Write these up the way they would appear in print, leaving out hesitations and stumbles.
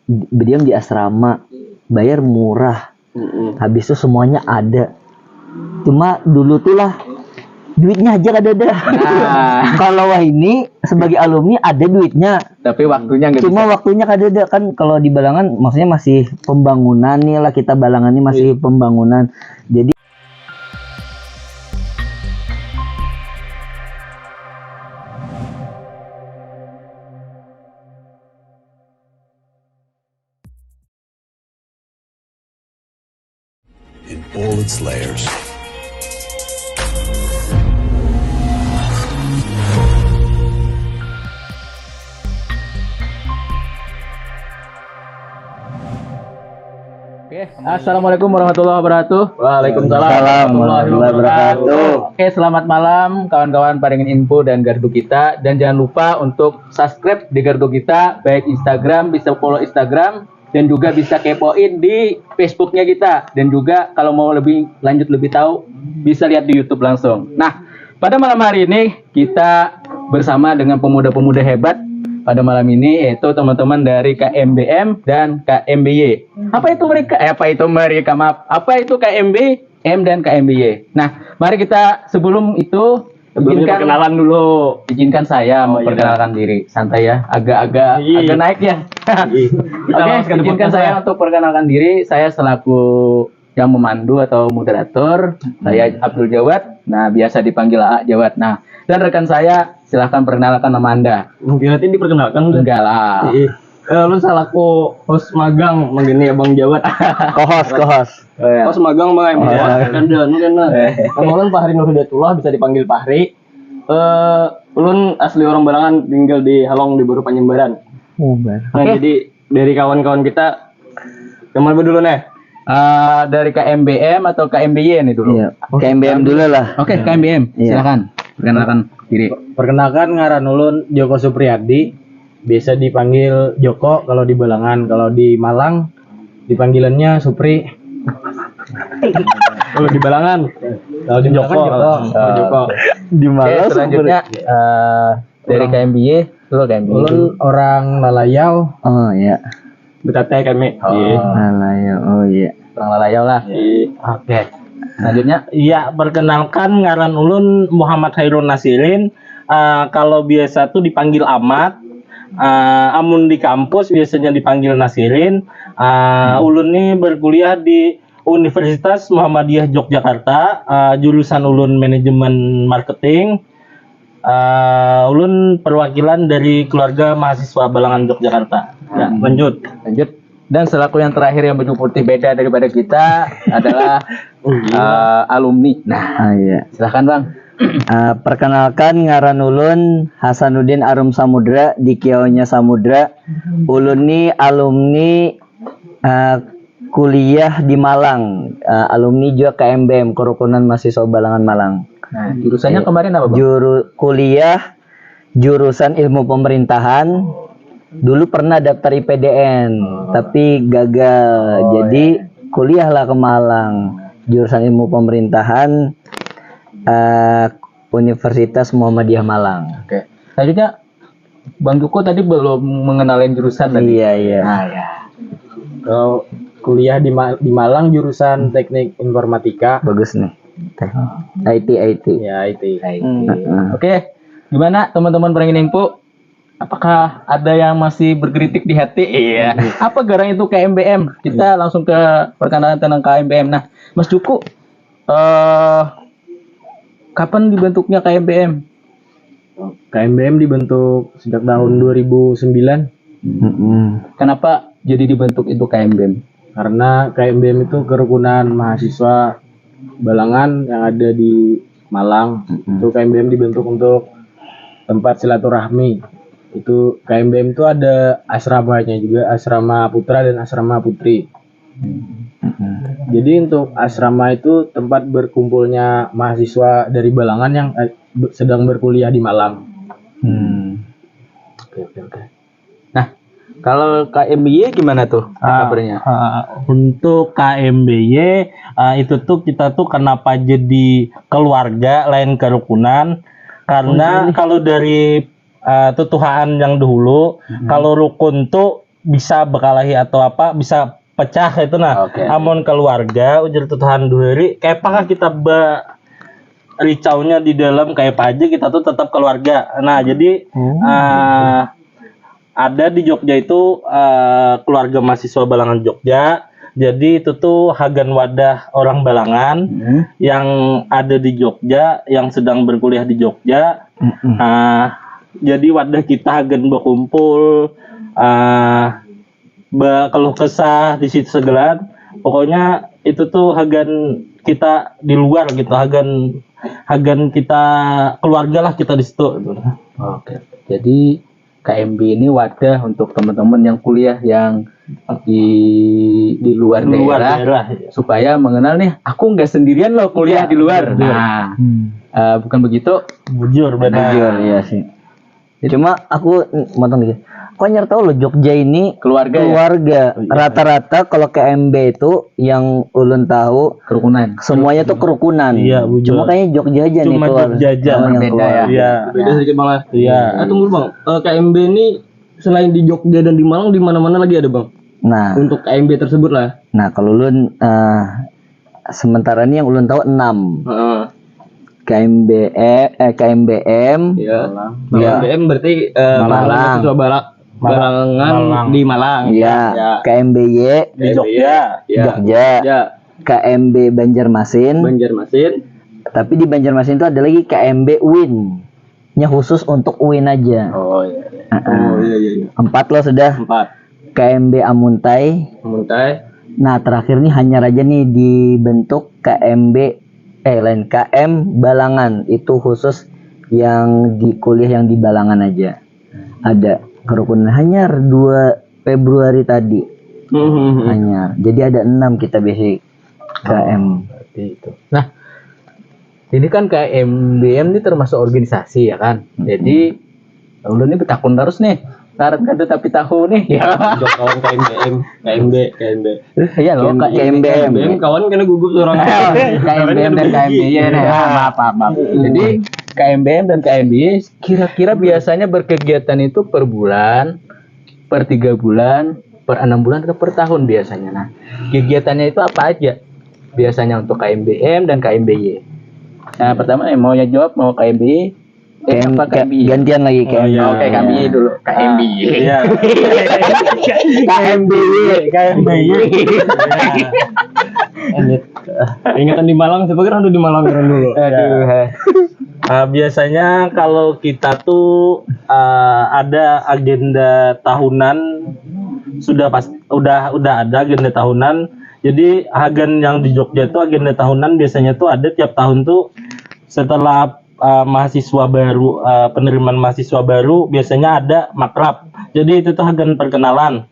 berdiam di asrama, bayar murah. Habis itu semuanya ada. Cuma dulu tuh lah duitnya aja ada. Kalau wah ini sebagai alumni ada duitnya, Tapi waktunya nggak cuma bisa. waktunya ada kan. Kalau di Balangan maksudnya masih pembangunan nih lah, kita Balangan ini masih pembangunan. Jadi in all its layers. Oke, assalamualaikum warahmatullahi wabarakatuh. Waalaikumsalam warahmatullahi wabarakatuh. Oke, selamat malam kawan-kawan Paringin Info dan Gardu kita. Dan jangan lupa untuk subscribe di Gardu kita, baik Instagram, bisa follow Instagram, dan juga bisa kepoin di Facebooknya kita. Dan juga kalau mau lebih lanjut lebih tahu, bisa lihat di YouTube langsung. Nah, pada malam hari ini kita bersama dengan pemuda-pemuda hebat. Pada malam ini yaitu teman-teman dari KMBM dan KMBY. Apa itu mereka? Apa itu KMB, M dan KMBY? Nah, mari kita sebelum itu Perkenalan dulu. izinkan saya memperkenalkan diri. Santai ya, agak naik ya. Oke, izinkan saya untuk perkenalkan diri. Saya selaku yang memandu atau moderator. Saya Abdul Jawad. Nah, biasa dipanggil AA Jawad. Nah, dan rekan saya silahkan perkenalkan nama Anda. Mungkin nanti diperkenalkan udah. Enggak lah. Lu salaku host magang begini Abang Jawad. Kohos. Host magang Bang. Kan Ulun Fahri Nurhidayatullah, bisa dipanggil Fahri. Ulun asli orang Balangan, tinggal di Halong di Baru Panjembaran. Nah, jadi dari kawan-kawan kita yang mana dulu nih? Dari KMBM atau KMBY nih dulu? Iya. KMBM dulu lah. Oke, KMBM. Iya. Silakan perkenalkan diri. Perkenalkan, ngaran ulun Joko Supriyadi. Biasa dipanggil Joko kalau di Balangan, kalau di Malang dipanggilannya Supri. Kalau di Balangan, kalau di Joko. Joko. Di Oke, Malang selanjutnya dari KMBY, dulu KMBY. Ulun orang Lalayau, Oh iya. betate kami. Alayah. Oh iya. Orang Lalayau lah. Oke. Selanjutnya Iya, perkenalkan ngaran ulun Muhammad Hairul Nasirin. Kalau biasa tuh dipanggil Ahmad. Amun di kampus biasanya dipanggil Nasirin. Ulun nih berkuliah di Universitas Muhammadiyah Yogyakarta. Jurusan ulun manajemen marketing. Ulun perwakilan dari keluarga mahasiswa Balangan Yogyakarta. Ya, lanjut. dan selaku yang terakhir yang baju putih beda daripada kita adalah alumni. Nah, Iya. silakan Bang. Perkenalkan ngaran ulun Hasanuddin Arum Samudra di Kionya Samudra. Ulun ni alumni kuliah di Malang, alumni juga KMBM, Kerukunan Mahasiswa Balangan Malang. Nah, jurusannya kemarin apa Bang? Kuliah jurusan Ilmu Pemerintahan. Dulu pernah daftar IPDN, tapi gagal. Jadi kuliahlah ke Malang, jurusan Ilmu Pemerintahan, Universitas Muhammadiyah Malang. Oke. Selanjutnya Bang Joko tadi belum mengenalin jurusan tadi. Iya. Nah, ya. Kalau kuliah di Malang jurusan Teknik Informatika. Bagus nih. IT. Ya, IT. Oke. Gimana teman-teman Paringin Info? Apakah ada yang masih berkritik di hati? Iya. Apa garang itu KMBM? Kita langsung ke perkenalan tentang KMBM. Nah, Mas Joko, kapan dibentuknya KMBM? KMBM dibentuk sejak tahun 2009 Kenapa jadi dibentuk itu KMBM? karena KMBM itu kerukunan mahasiswa Balangan yang ada di Malang. Itu KMBM dibentuk untuk tempat silaturahmi. Itu KMBM itu ada asramanya juga, asrama putra dan asrama putri. Jadi untuk asrama itu tempat berkumpulnya mahasiswa dari Balangan yang sedang berkuliah di Malang. Oke. Nah, kalau KMBY gimana tuh kabarnya? Untuk KMBY itu tuh kita tuh kenapa jadi keluarga lain kerukunan, karena kalau dari tutuhan yang dahulu, kalau rukun tuh bisa bekalahi atau apa bisa pecah itu nah. Oke. Amun keluarga ujar Tuhan duheri kayak apakah kita ricaunya di dalam kayak apa aja kita tuh tetap keluarga. Nah, jadi ada di Jogja itu keluarga mahasiswa Balangan Jogja. Jadi itu tuh Hagan Wadah orang Balangan yang ada di Jogja, yang sedang berkuliah di Jogja. Jadi wadah kita Hagan berkumpul, keluh kesah di situ segala. Pokoknya itu tuh Hagan kita di luar gitu, Hagan kita keluarga lah kita di situ. Oke. Jadi KMB ini wadah untuk teman-teman yang kuliah yang di luar daerah, supaya mengenal nih aku nggak sendirian loh kuliah di luar. Nah, bukan begitu? Bujur benar. Jujur, iya sih. Cuma aku motong dikit. Kok nyari tahu loh Jogja ini Keluarga ya? Rata-rata kalau KMB itu yang ulun tahu Kerukunan. semuanya tuh kerukunan. Iya, bujur. Cuma kayaknya Jogja aja nih Cuma keluar. Jogja aja yang berbeda keluar. ya. Iya. Beda sedikit Bang. Iya. Tunggu Bang. KMB ini selain di Jogja dan di Malang di mana-mana lagi ada Bang? Nah, Untuk KMB tersebut lah. kalau ulun sementara ini yang ulun tahu 6. Heeh. KMBM, Iya. Iya. KMBM berarti Malang. mahasiswa Balangan Malang. di Malang. iya, Ya. KMBY Di Jogja. Ya. Jogja, Ya. KMB Banjarmasin. Banjarmasin. Tapi di Banjarmasin itu ada lagi KMB UIN. Nya khusus untuk UIN aja. Oh iya. Heeh. Iya. 4 loh sudah. 4. KMB Amuntai. Muntai. Nah, terakhir nih hanya aja nih dibentuk lain KM Balangan. Itu khusus yang di kuliah yang di Balangan aja. Ada kerukunan hanyar 2 Februari tadi. Hanyar. Jadi ada 6 kita basic KM. Seperti itu. Nah, ini kan KMBM ini termasuk organisasi ya kan. Jadi lu ini betakun terus nih. Karena kan tapi tahu nih. Ya. Kawan KMB. Iya loh, KMBM. Kawan kena gugup orang. KMBM dan KMBY nah, maaf. Jadi KMBM dan KMBY kira-kira biasanya berkegiatan itu per bulan, per 3 bulan, per 6 bulan atau per tahun biasanya. Nah, kegiatannya itu apa aja? Biasanya untuk KMBM dan KMBY. Nah, pertama mau jawab mau KMBY apa KMBY? Gantian lagi KM. iya. Oke, KMBY dulu. KMBY. Iya. KMBY. Ingatan di Malang, saya pikir ada di Malang dulu. Aduh. Biasanya kalau kita tuh ada agenda tahunan udah ada agenda tahunan. Jadi Hagan yang di Jogja tuh agenda tahunan biasanya tuh ada tiap tahun tuh setelah mahasiswa baru penerimaan mahasiswa baru biasanya ada makrab. Jadi itu tuh Hagan perkenalan.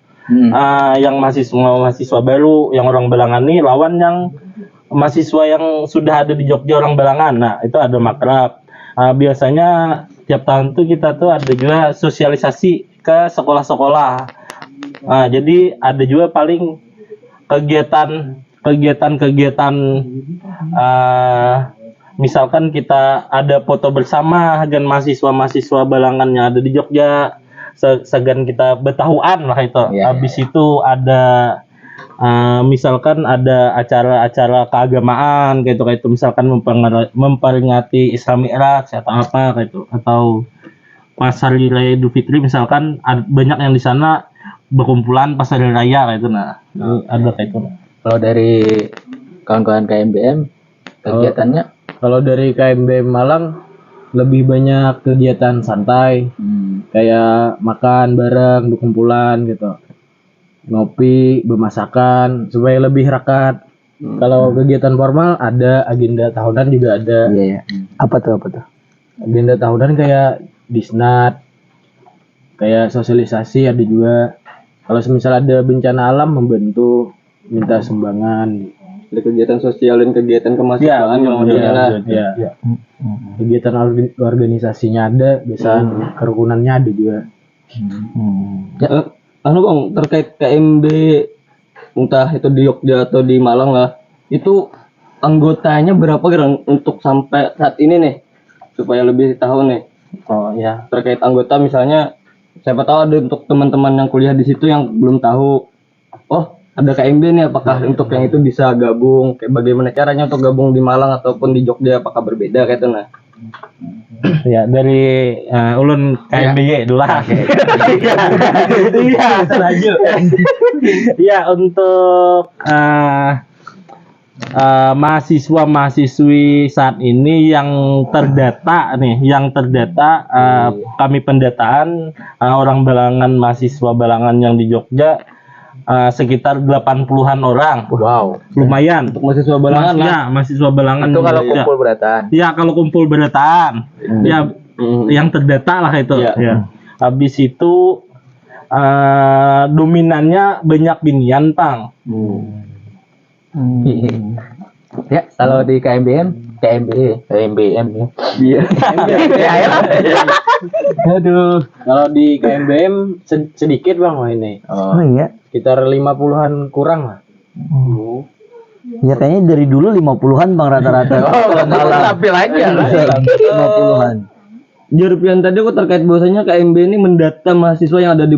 Yang mahasiswa baru yang orang Balangan nih lawan yang mahasiswa yang sudah ada di Jogja orang Balangan. Nah, itu ada makrab. Biasanya tiap tahun tuh kita tuh ada juga sosialisasi ke sekolah-sekolah. Jadi ada juga paling kegiatan misalkan kita ada foto bersama dengan mahasiswa Balangan yang ada di Jogja, segan kita betahuan lah itu. Iya, Habis itu ada misalkan ada acara-acara keagamaan kayak itu misalkan memperingati Isra Mi'raj atau apa kayak itu, atau pas hari raya Idul Fitri misalkan banyak yang di sana berkumpulan pas hari raya kayak itu. Nah, ada kayak itu. Kalau dari kawan-kawan KMBM kegiatannya Kalau dari KMB Malang lebih banyak kegiatan santai, kayak makan bareng, berkumpulan gitu, ngopi, bermasakan supaya lebih rakat. Kalau kegiatan formal ada agenda tahunan juga ada. Iya. Apa tuh? Agenda tahunan kayak disnat, kayak sosialisasi ada juga. Kalau semisal ada bencana alam membantu, minta sumbangan. Ada kegiatan sosial dan kegiatan kemahasiswaan yang ada. Ya. Kegiatan organisasinya ada, biasa kerukunannya ada juga. Bang, terkait KMB entah itu di Jogja atau di Malang lah, itu anggotanya berapa kira untuk sampai saat ini nih, supaya lebih tahu nih. Oh ya. Terkait anggota misalnya siapa tahu ada untuk teman-teman yang kuliah di situ yang belum tahu, oh ada KMB nih, apakah untuk yang itu bisa gabung, kayak bagaimana caranya untuk gabung di Malang ataupun di Jogja, apakah berbeda kayak itu nah. Ya dari ulun KMBY dulu lah. Iya, lanjut. Ya untuk mahasiswa-mahasiswi saat ini yang terdata kami pendataan orang Balangan, mahasiswa Balangan yang di Jogja sekitar 80-an orang. Wow. Lumayan. Untuk mahasiswa Balangan lah. Ya, mahasiswa Balangan. Itu kalau ya. kumpul berataan. Ya, kalau kumpul berataan. Ya, yang terdata lah itu. Ya. Ya. Habis itu dominannya banyak binian, Pang. Ya, kalau di KMBM ya. Iya. Aduh, kalau di KMBM sedikit Bang ini. Oh iya. Sekitar 50-an kurang lah. Ya kayaknya dari dulu 50-an Bang rata-rata. Tampil aja lah. 50-an. Jurpian tadi aku terkait bahwasanya KMB ini mendata mahasiswa yang ada di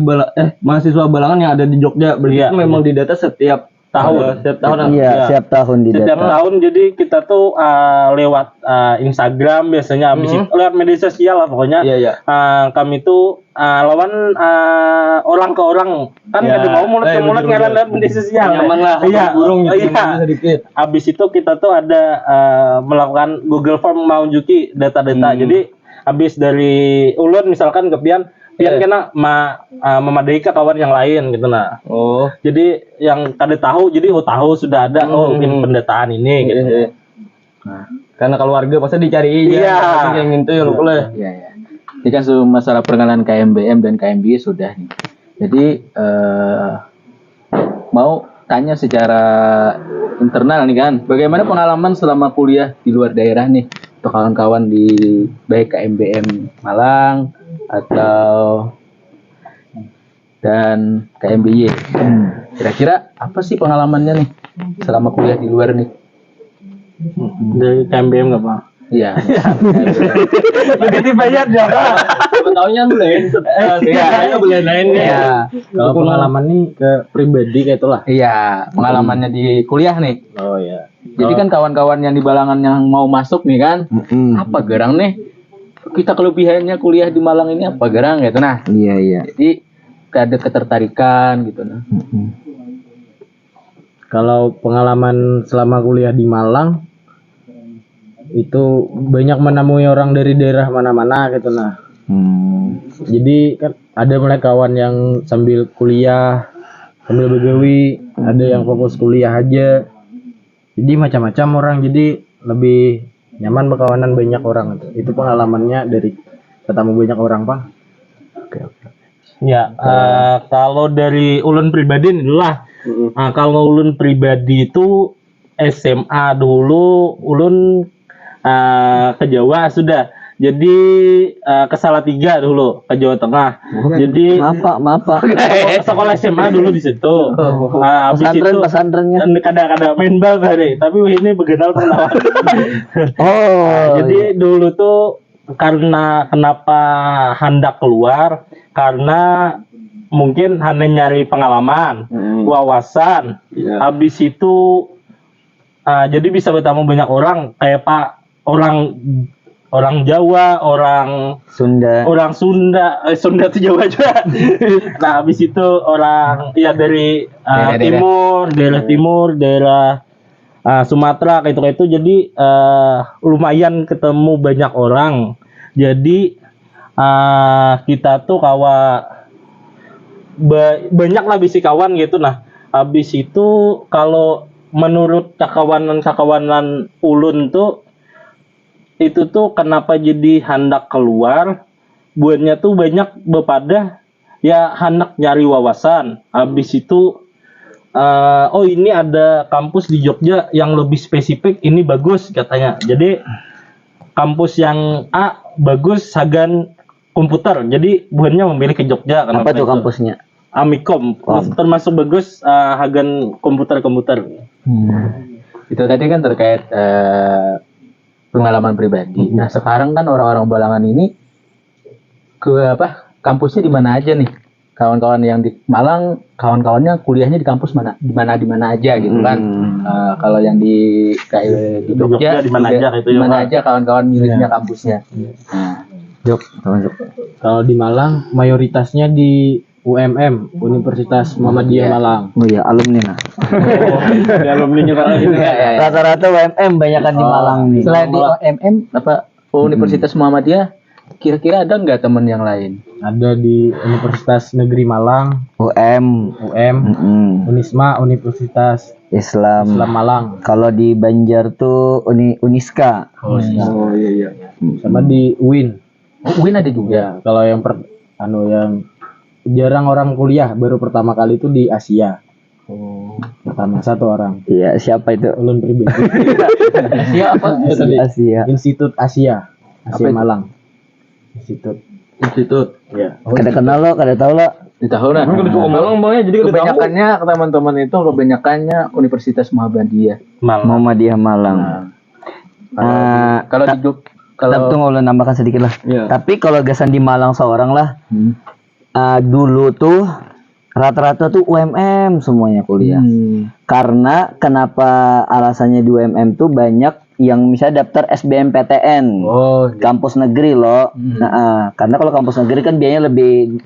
mahasiswa Balangan yang ada di Jogja. Berarti Iya. itu memang didata setiap tahun. Setiap tahun. Iya, setiap tahun di Setiap data. tahun jadi kita tuh lewat Instagram biasanya habis itu lewat media sosial lah pokoknya. Iya, iya. Kami tuh lawan orang ke orang kan Ya, ada mau mulut ke mulut betul, ngaran betul. lewat media sosial. Nyaman lah, Iya, burung gitu iya. sedikit. Habis itu kita tuh ada melakukan Google Form mau juki data-data. Jadi habis dari ulun misalkan kepian pian kena memadai ke kawan yang lain gitu nah. Oh. Jadi yang kada tahu jadi tahu sudah ada mungkin pendataan ini gitu. Nah, karena keluarga pasti dicari Iya. yang itu ya lu boleh. Iya, iya. Ini kan masalah perkenalan KMBM dan KMBY sudah nih. Jadi mau tanya secara internal nih kan, bagaimana pengalaman selama kuliah di luar daerah nih untuk kawan-kawan di baik KMBM Malang atau dan KMBY. Kira-kira apa sih pengalamannya nih selama kuliah di luar nih? Dari KMBM nggak Pak? Iya. Begitu bayar jawab. Tahunnya boleh. Iya, boleh lain ya. Iya. Kalau pengalaman nih ke pribadi kayak itulah. Iya, pengalamannya di kuliah nih. Oh ya. Jadi kan kawan-kawan yang di Balangan yang mau masuk nih kan, apa gerang nih? Kita kelebihannya kuliah di Malang ini apa gerang gitu nah. Iya, iya. Jadi ada ketertarikan gitu nah. Kalau pengalaman selama kuliah di Malang itu banyak menemui orang dari daerah mana-mana gitu nah. Jadi kan ada mulai kawan yang sambil kuliah, sambil begawi, ada yang fokus kuliah aja. Jadi macam-macam orang, jadi lebih nyaman berkawanan banyak orang itu. Itu pengalamannya dari ketemu banyak orang, Pak. Ya, kalau dari ulun pribadi nih lah. Kalau ulun pribadi itu SMA dulu ulun ke Jawa sudah. Jadi ke Salatiga dulu ke Jawa Tengah. Jadi Maaf Pak. sekolah SMA dulu di situ. Habis itu Pesantrennya. kadang-kadang main bal tadi, tapi ini begenal pernah. Oh. Jadi dulu tuh karena kenapa hendak keluar karena mungkin hanya nyari pengalaman, wawasan. Habis itu jadi bisa bertemu banyak orang kayak Pak orang Jawa, orang Sunda. Sunda itu Jawa juga. Nah, habis itu orang ya dari daerah timur, daerah Sumatera kayak itu. Jadi lumayan ketemu banyak orang. Jadi kita tuh banyak lah bisi kawan gitu nah. Habis itu kalau menurut kawanan ulun tuh itu tuh kenapa jadi hendak keluar buatnya tuh banyak bepada ya hendak nyari wawasan. Habis itu ini ada kampus di Jogja yang lebih spesifik, ini bagus katanya. Jadi kampus yang A bagus Hagan komputer, jadi buatnya memilih ke Jogja. Apa tuh itu? kampusnya? Amikom, termasuk bagus Hagan komputer. Itu tadi kan terkait pengalaman pribadi. Nah, sekarang kan orang-orang Balangan ini ke kampusnya di mana aja nih? Kawan-kawan yang di Malang, kawan-kawannya kuliahnya di kampus mana? Di mana aja gitu kan. Kalau yang di kayak di Jogja di mana aja gitu di ya, mana Pak. aja kawan-kawan milihnya kampusnya. Nah, Jok. Kalau di Malang mayoritasnya di UMM, Universitas Muhammadiyah Iya. Malang. Oh iya, alumni nah. Di alumni Rata-rata UMM banyakan di Malang nih. Selain di OMM apa Universitas Muhammadiyah, kira-kira ada nggak teman yang lain? Ada di Universitas Negeri Malang, UM, UM, Unisma, Universitas Islam. Islam Malang. Kalau di Banjar tuh Uniska. Oh iya. Sama di UIN. UIN ada juga. Ya, kalau yang yang jarang orang kuliah baru pertama kali itu di Asia. Pertama satu orang. Iya, siapa itu? Ulun pribadi. Asia apa? Asia. Institut Asia. Apa Asia itu? Malang. Institut. Ya. Kada kenal lo, kada tahu lo. Di tahun lah. Malang bang ya, jadi Kebanyakannya teman-teman itu kebanyakannya Universitas Muhammadiyah. Muhammadiyah Malang. Kalau di kalau Tunggu lo nambahkan sedikit lah. Iya. Tapi kalau gasan di Malang seorang lah, dulu tuh rata-rata tuh UMM semuanya kuliah. Karena kenapa alasannya di UMM tuh banyak yang misalnya daftar SBMPTN. Oh, Kampus negeri loh. Nah, karena kalau kampus negeri kan biayanya lebih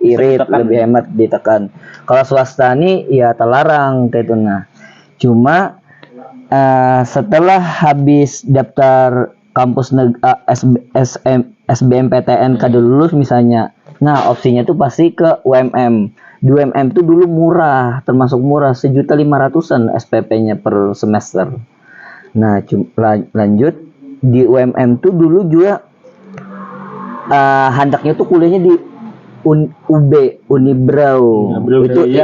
irit, lebih hemat ditekan. Kalau swasta nih ya terlarang kayak itu nah. Cuma setelah habis daftar kampus SBMPTN kada lulus misalnya, nah opsinya tuh pasti ke UMM. Di UMM tuh dulu murah, termasuk murah, 1.500.000-an SPP-nya per semester. Nah, lanjut di UMM tuh dulu juga handaknya tuh kuliahnya di UB, Unibrau.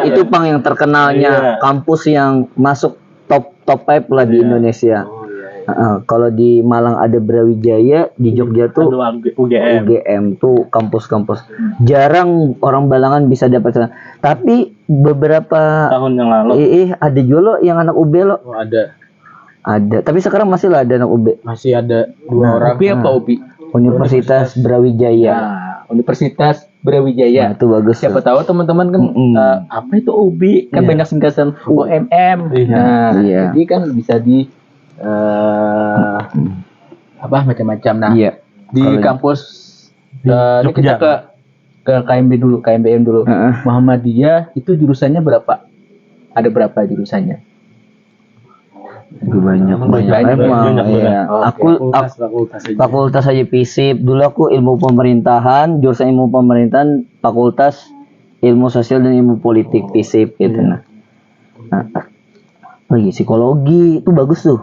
Itu pang yang terkenalnya kampus yang masuk top 5 lah di Indonesia. Kalau di Malang ada Brawijaya, di Jogja tuh UGM tuh kampus-kampus. Jarang orang Balangan bisa dapat sana. Tapi beberapa tahun yang lalu ada juga lo yang anak UB lo. Oh, ada. Ada, tapi sekarang masih lah ada anak UB. Masih ada 2 orang. UPI apa UPI? Universitas Brawijaya. Universitas Brawijaya. Nah, itu bagus. Siapa tahu teman-teman kan apa itu UBI kan banyak singkatan UMM. Nah, Iya. jadi kan bisa di apa macam-macam. Nah, Iya. di kampus ini kita Jogja. ke KMBM dulu. Muhammadiyah itu jurusannya berapa? Ada berapa jurusannya? Banyak emang. Iya. Aku fakultas aja FISIP. Dulu aku ilmu pemerintahan, jurusan ilmu pemerintahan, fakultas ilmu sosial dan ilmu politik FISIP gitu nah. Lagi psikologi itu bagus tuh.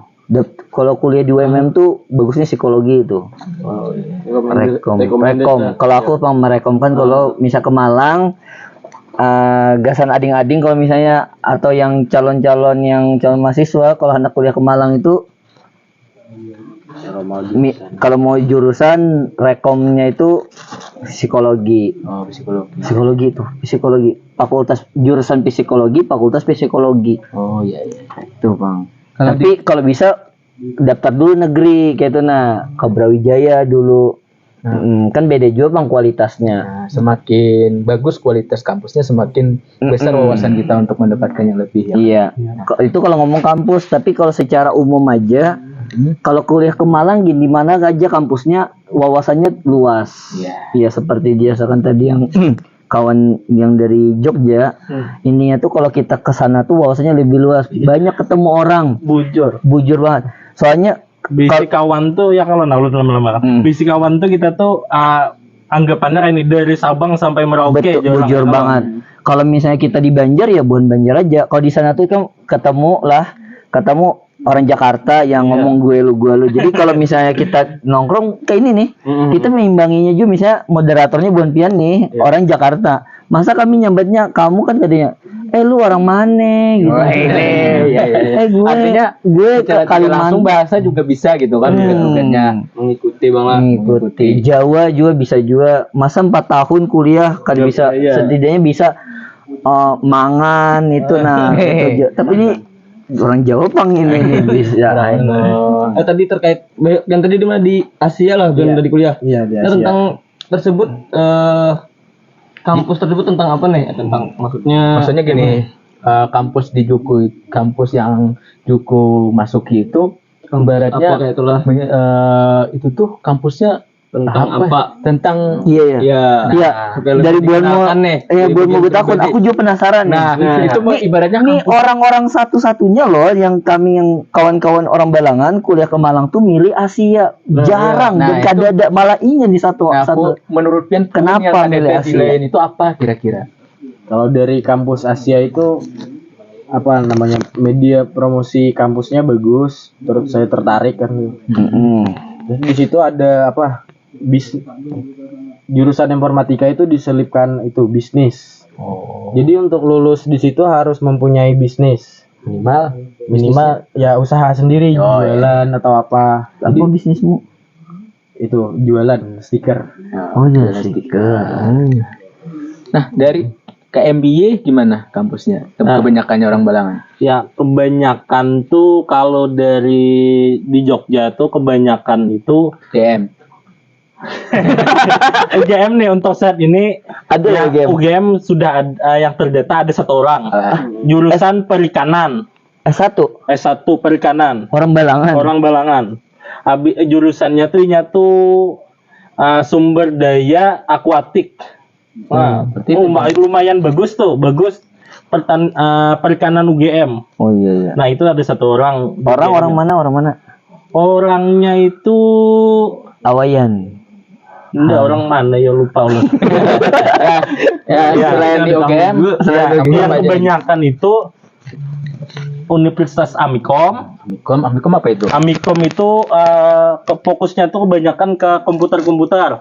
Kalau kuliah di UMM tuh bagusnya psikologi itu. Rekom. Kalau aku merekomkan kalau misal ke Malang, gasan ading-ading kalau misalnya atau yang calon mahasiswa kalau anak kuliah ke Malang itu kalau mau jurusan rekomnya itu psikologi. Oh, psikologi. Psikologi. Fakultas jurusan fakultas psikologi. Oh iya. Itu, Bang. Tapi kalau bisa daftar dulu negeri kayak itu nah, ke Brawijaya dulu. Kan beda juga Bang kualitasnya. Nah, semakin bagus kualitas kampusnya, semakin besar wawasan kita untuk mendapatkan yang lebih. Iya. Itu kalau ngomong kampus, tapi kalau secara umum aja, kalau kuliah ke Malang di mana aja kampusnya wawasannya luas. Iya, seperti dia sekarang tadi yang kawan yang dari Jogja, ininya tuh kalau kita ke sana tuh wawasannya lebih luas, banyak ketemu orang. Bujur banget. Soalnya bisi kawan tuh ya kalau nalu lama-lama bisi kawan tuh kita tuh anggapannya ini dari Sabang sampai Merauke. Bujur banget. Kalau misalnya kita di Banjar ya bukan Banjar aja. Kalau di sana tuh kan ketemu orang Jakarta yang ngomong gue lu. Jadi kalau misalnya kita nongkrong kayak ini nih, kita mengimbanginya juga misalnya moderatornya bukan Pian nih, orang Jakarta. Masa kami nyambatnya kamu kan katanya lu orang mana gitu. Gue artinya gue ke Kalimantan langsung bahasa juga bisa gitu kan bukannya mengikuti. Jawa juga bisa juga. Masa 4 tahun kuliah kan bisa setidaknya bisa mangan itu nah gitu. Tapi ini orang Jawa pang ini bisa. Tadi terkait yang tadi di Asia lah, yang tadi kuliah. Iya, di Asia. Tentang tersebut kampus tersebut tentang apa nih? Tentang Maksudnya gini, kampus di Juku, kampus yang Juku masuki itu ibaratnya apa kayak itulah itu tuh kampusnya tentang apa? Tentang Iya. Ya, Iya. Dari bulan mau bulan mau tahun aku juga penasaran nih. nah, itu mah ibaratnya Ini kampus orang-orang satu-satunya loh yang kami yang kawan-kawan orang Balangan kuliah ke Malang tuh milih Asia. Jarang nah, dan ada malah ingin di satu Nah, satu. aku menurut Pian Kenapa yang milih KDT Asia? lain itu apa kira-kira? Kalau dari kampus Asia itu apa namanya, media promosi kampusnya bagus, terus saya tertarik kan. Terus di situ ada apa, jurusan informatika itu diselipkan itu bisnis. Jadi untuk lulus di situ harus mempunyai bisnis minimal ya usaha sendiri, jualan atau apa. Apa bisnismu? Itu jualan stiker. Oh iya stiker. Nah, dari KMBY gimana kampusnya? Kebanyakannya orang Balangan. Ya, kebanyakan tuh kalau dari di Jogja tuh kebanyakan itu DM. UGM nih untuk saat ini Ada ya, UGM. UGM sudah yang terdata ada 1 orang. Jurusan perikanan. S1 S1 perikanan. orang Balangan. Orang Balangan. Jurusannya tuh sumber daya akuatik. Nah, berarti lumayan bagus tuh, perikanan UGM. Oh iya. Nah, itu ada 1 orang. Orang mana? Orangnya itu Awayan. enggak, orang mana ya, lupa lu. selain di UGM, Yang kebanyakan itu Universitas Amikom. Amikom apa itu? Amikom itu fokusnya tuh kebanyakan ke komputer.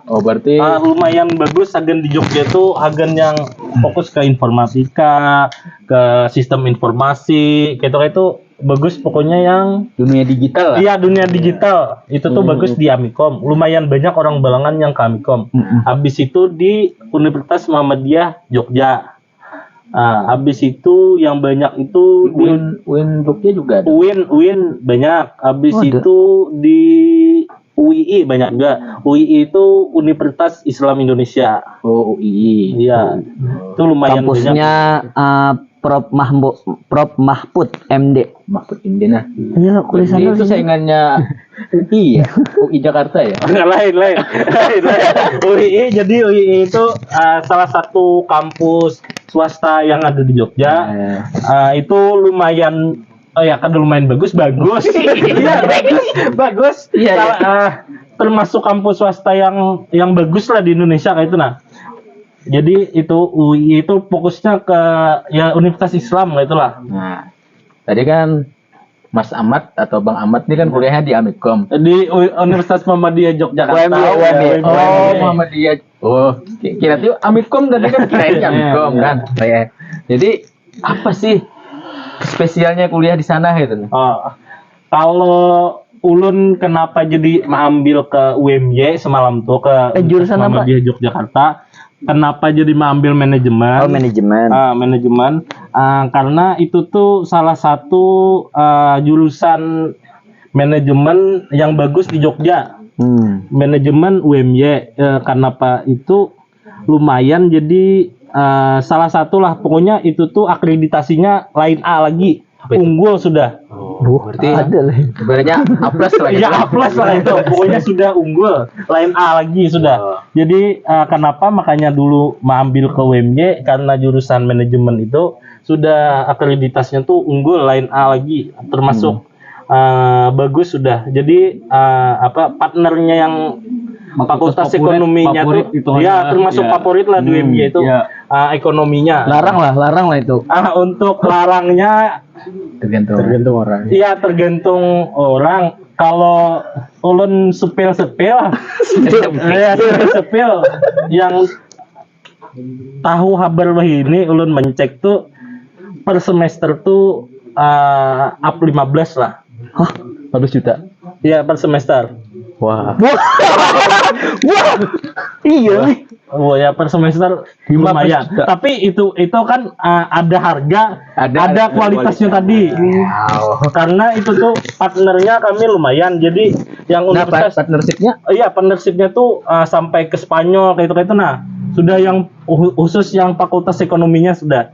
Oh, berarti Lumayan bagus agen di Jogja tuh, agen yang fokus ke informatika, ke sistem informasi, gitu itu bagus pokoknya yang dunia digital lah. iya dunia digital itu tuh bagus di Amikom. Lumayan banyak orang Balangan yang ke Amikom. Habis itu di Universitas Muhammadiyah Jogja. Habis itu yang banyak itu di Win Jogja juga ada. UIN banyak. Habis Oh, ada. itu di UII banyak juga. UII itu Universitas Islam Indonesia. Oh, UI. Iya. Itu lumayan banyak. Kampusnya Prof Mahfud MD. Mahfud Indena. Iya, kuliah sana. Itu saingannya UI ya? UI Jakarta ya? Enggak, lain. UII, jadi UII itu salah satu kampus swasta yang ada di Jogja. Itu lumayan kan lumayan bagus. Iya, bagus. Iya. Termasuk kampus swasta yang bagus lah di Indonesia kayak itu. Nah, jadi itu UI itu fokusnya ke ya Universitas Islam lah itulah. Nah, tadi kan Mas Ahmad atau Bang Ahmad ini kan kuliahnya di Amikom. Di Universitas Muhammadiyah Yogyakarta. UMY. Oh, Muhammadiyah. Oh, kira tuh Amikom tadi kan kirain Amikom kan. Saya. Jadi apa sih spesialnya kuliah di sana gitu? Kalau ulun kenapa jadi mengambil ke UMY semalam tuh ke jurusan apa? Muhammadiyah Yogyakarta? Kenapa jadi mengambil manajemen? Oh, manajemen. Manajemen karena itu tuh salah satu jurusan manajemen yang bagus di Jogja. Manajemen UMY. Kenapa itu lumayan jadi salah satu lah, pokoknya itu tuh akreditasinya lain A lagi, unggul sudah. Berarti Ada lah. ibaratnya A+ lah Ya A+ lah itu, pokoknya sudah unggul, lain A lagi sudah. Jadi kenapa makanya dulu mengambil ke UMY, karena jurusan manajemen itu sudah akreditasinya tuh unggul, lain A lagi, termasuk bagus sudah. Jadi partnernya yang fakultas ekonominya tuh ya termasuk favorit lah di UMY itu. Ekonominya Larang lah itu. untuk larangnya Tergantung orang. iya tergantung orang. Kalau ulun sepil ya sepil yang tahu kabar ini, ulun mencek tuh per semester tuh up 15 lah. Hah? 15 juta. Iya per semester. Wah. Wah, iya nih. Oh ya per semester 15 lumayan. juta. Tapi itu kan ada harga, ada kualitasnya tadi. Karena itu tuh partnernya kami lumayan. Jadi yang Nah, universitas partnership-nya iya partnershipnya tuh sampai ke Spanyol kayak itu nah. Sudah yang khusus yang fakultas ekonominya sudah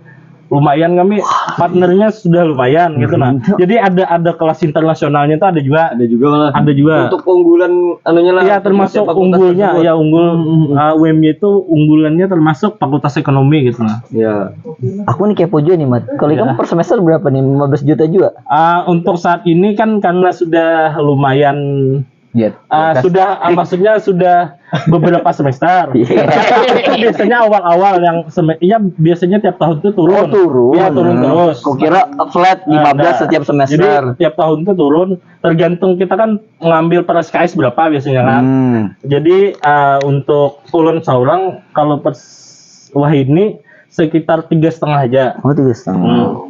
lumayan kami partnernya sudah lumayan gitu nah. Jadi ada kelas internasionalnya tuh ada juga. malah. Ada juga. Untuk keunggulan anunya lah. Iya termasuk fakultas unggulnya tersebut. ya UM-nya itu unggulannya termasuk fakultas ekonomi gitu nah. Iya. Aku nih kepo juga nih, Mat. Kalau kamu per semester berapa nih? 15 juta juga? Untuk saat ini kan karena sudah lumayan ya. sudah maksudnya sudah beberapa semester. Biasanya awal-awal yang iya biasanya tiap tahun tuh turun. Oh, turun. Iya turun terus. Kau kira flat 15 setiap semester. Jadi tiap tahun tuh turun. Tergantung kita kan mengambil per SKS berapa biasanya kan. Jadi untuk ulun seorang kalau per wah ini sekitar 3,5 aja. Oh, 3,5.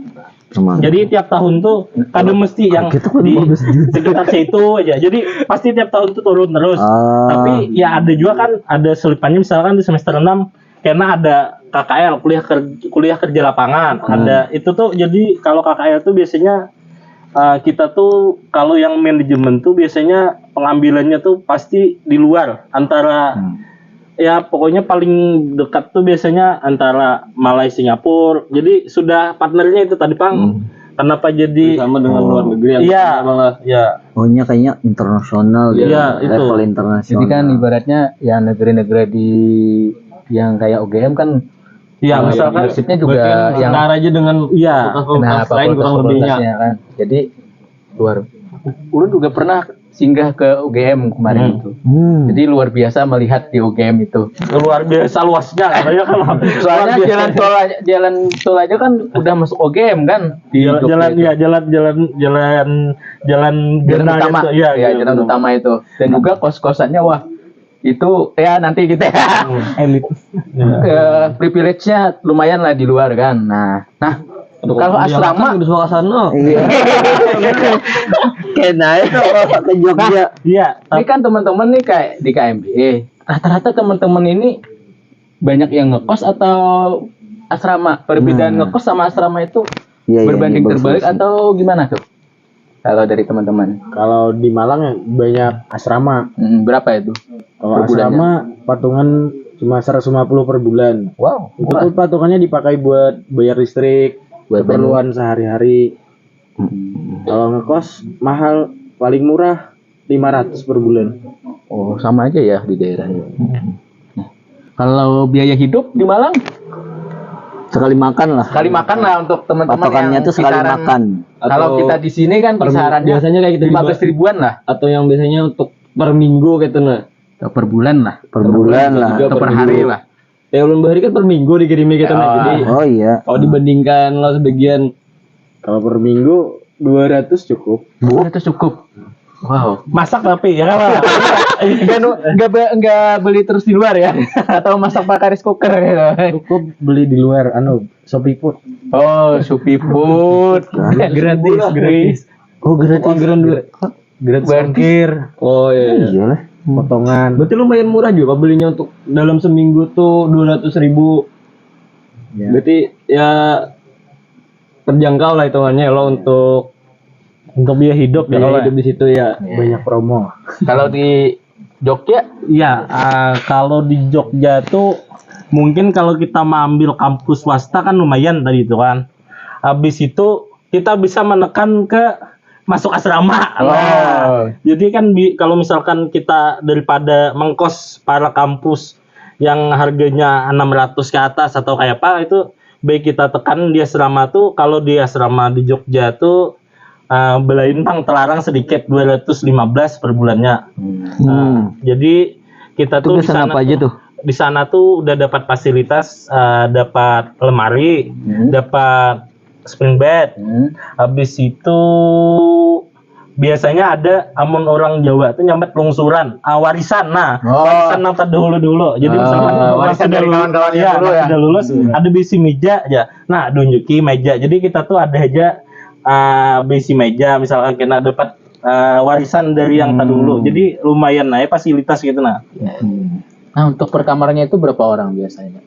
Jadi tiap tahun tuh kadang mesti yang Gitu kan di 15 juta. sekitar situ aja. Jadi pasti tiap tahun tuh turun terus. Tapi ya ada juga kan ada selipannya misalkan di semester 6 karena ada KKL kuliah kerja lapangan. Ada itu tuh jadi kalau KKL tuh biasanya kita tuh kalau yang manajemen tuh biasanya pengambilannya tuh pasti di luar antara ya pokoknya paling dekat tuh biasanya antara Malaysia Singapura. Jadi sudah partnernya itu tadi Pang. Kenapa jadi Sama dengan luar negeri yang iya malah. ya Ohnya kayaknya internasional gitu. Iya, itu. Level internasional. Jadi kan ibaratnya ya negara-negara di yang kayak UGM kan ya misalkan partnership-nya juga yang setara aja dengan iya nah lain kurang lebihnya. fakultasnya kan. Jadi luar. Ulun juga pernah singgah ke UGM kemarin itu. Jadi luar biasa melihat di UGM itu. luar biasa luasnya katanya kan. Soalnya jalan tol aja kan udah masuk UGM kan di jalan jalan genang utama. itu. Iya, Ya, jalan utama itu. Dan juga kos-kosannya wah itu ya nanti kita elit. privilege-nya lumayan lah di luar kan. Nah kalau asrama di sebelah sana. Iya. Kena itu ke Jogja. Iya, ini kan teman-teman nih kayak di KMBE rata-rata teman-teman ini banyak yang ngekos atau asrama. Perbedaan ngekos sama asrama itu Iya, berbanding iya, terbalik bagus. atau gimana tuh? Kalau dari teman-teman, Kalau di Malang ya banyak asrama. berapa itu? Kalau Per bulannya? asrama patungan cuma 150 per bulan. Wow, Itu tuh patungannya dipakai buat bayar listrik, Buat keperluan sehari-hari. Kalau ngekos mahal, paling murah 500 per bulan. oh sama aja ya di daerahnya. Nah, kalau biaya hidup di Malang Sekali makan lah. sekali makan lah untuk teman-teman Patokannya yang tuh sekali kisaran- makan. Kalau kita di sini kan kisarannya biasanya kayak gitu 15 ribuan lah atau yang biasanya untuk per minggu gitu nah. atau per bulan lah Per bulan lah. Juga atau per hari lah. Ya ulun bahari kan per minggu dikirimnya gitu nah. Jadi Oh iya. kalau dibandingkan lo sebagian Kalau per minggu 200 cukup. Itu cukup. Wow. masak tapi ya kan. Enggak beli terus di luar ya atau masak pakai rice cooker gitu. Cukup beli di luar Shopee Food. Oh, Shopee Food. gratis. Oh, gratis. Gratis Berarti- ongkir, oh iya. Iya lah. potongan. Berarti lumayan murah juga belinya untuk dalam seminggu tuh 200.000. Ya. Berarti ya terjangkau lah hitungannya lo untuk Untuk biaya hidup ya biaya kalau hidup di situ ya. Banyak promo. Kalau di Jogja Iya, kalau di Jogja tuh mungkin kalau kita mau ambil kampus swasta kan lumayan tadi itu kan. Habis itu kita bisa menekan ke masuk asrama. Nah, jadi kan kalau misalkan kita daripada mengkos para kampus yang harganya 600 ke atas atau kayak apa itu baik kita tekan di asrama tuh kalau di asrama di Jogja tuh Belaintang terlarang sedikit 215 per bulannya. Jadi kita Itu tuh pesan apa aja tuh? di sana tuh udah dapat fasilitas, dapat lemari, dapat spring bed. Habis itu biasanya ada amun orang Jawa tuh nyampe lungsuran, warisan. Nah, warisan yang terdahulu. Jadi misalkan orang warisan dari sudah kawan-kawannya ya, dulu ya. sudah lulus, ada bisi meja aja. Nah, tunjuki meja. Jadi kita tuh ada aja bisi meja misalkan kena dapat warisan dari yang dulu. Jadi lumayan lah ya fasilitas gitu nah. Nah, untuk per kamarnya itu berapa orang biasanya?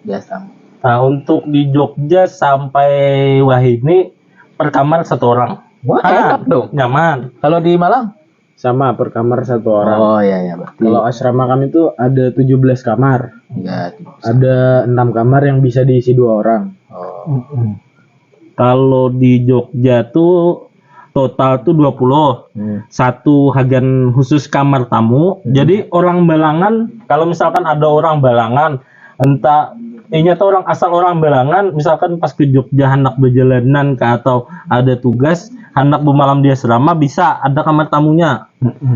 Nah, untuk di Jogja sampai Wahini per kamar 1 orang. Wah, enak dong. Nyaman. Kalau di Malang? Sama per kamar 1 orang. Oh iya berarti. Kalau asrama kami itu ada 17 kamar. Enggak. Ada 6 kamar yang bisa diisi 2 orang. Oh. Kalau di Jogja tuh total tuh 20. Satu hagan khusus kamar tamu. Jadi orang Balangan, kalau misalkan ada orang Balangan, entah ini tuh asal orang Balangan, misalkan pas ke Jogja hendak berjalanan ke atau ada tugas, hendak bermalam di asrama bisa ada kamar tamunya.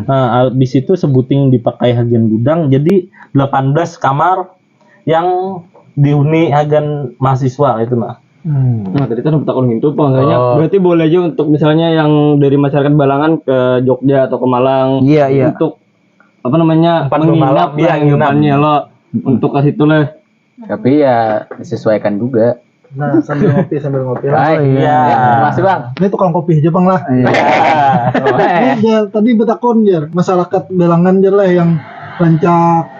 Nah, habis itu sebuting dipakai hagan gudang, jadi 18 kamar yang dihuni hagan mahasiswa itu nah. Nah, tadi kan takon gitu makanya Oh. berarti boleh aja untuk misalnya yang dari masyarakat Balangan ke Jogja atau ke Malang Iya. untuk apa namanya Tempat menginap bermalam, iya, lah penginapannya lo untuk ke situ lah. Tapi ya disesuaikan juga. Nah, sambil ngopi lah. Baik. iya. Masih Bang. Ini tukang kopi aja bang lah. Oh, Ini Jar, tadi betakon Jar, masyarakat Belangan Jar lah yang rancak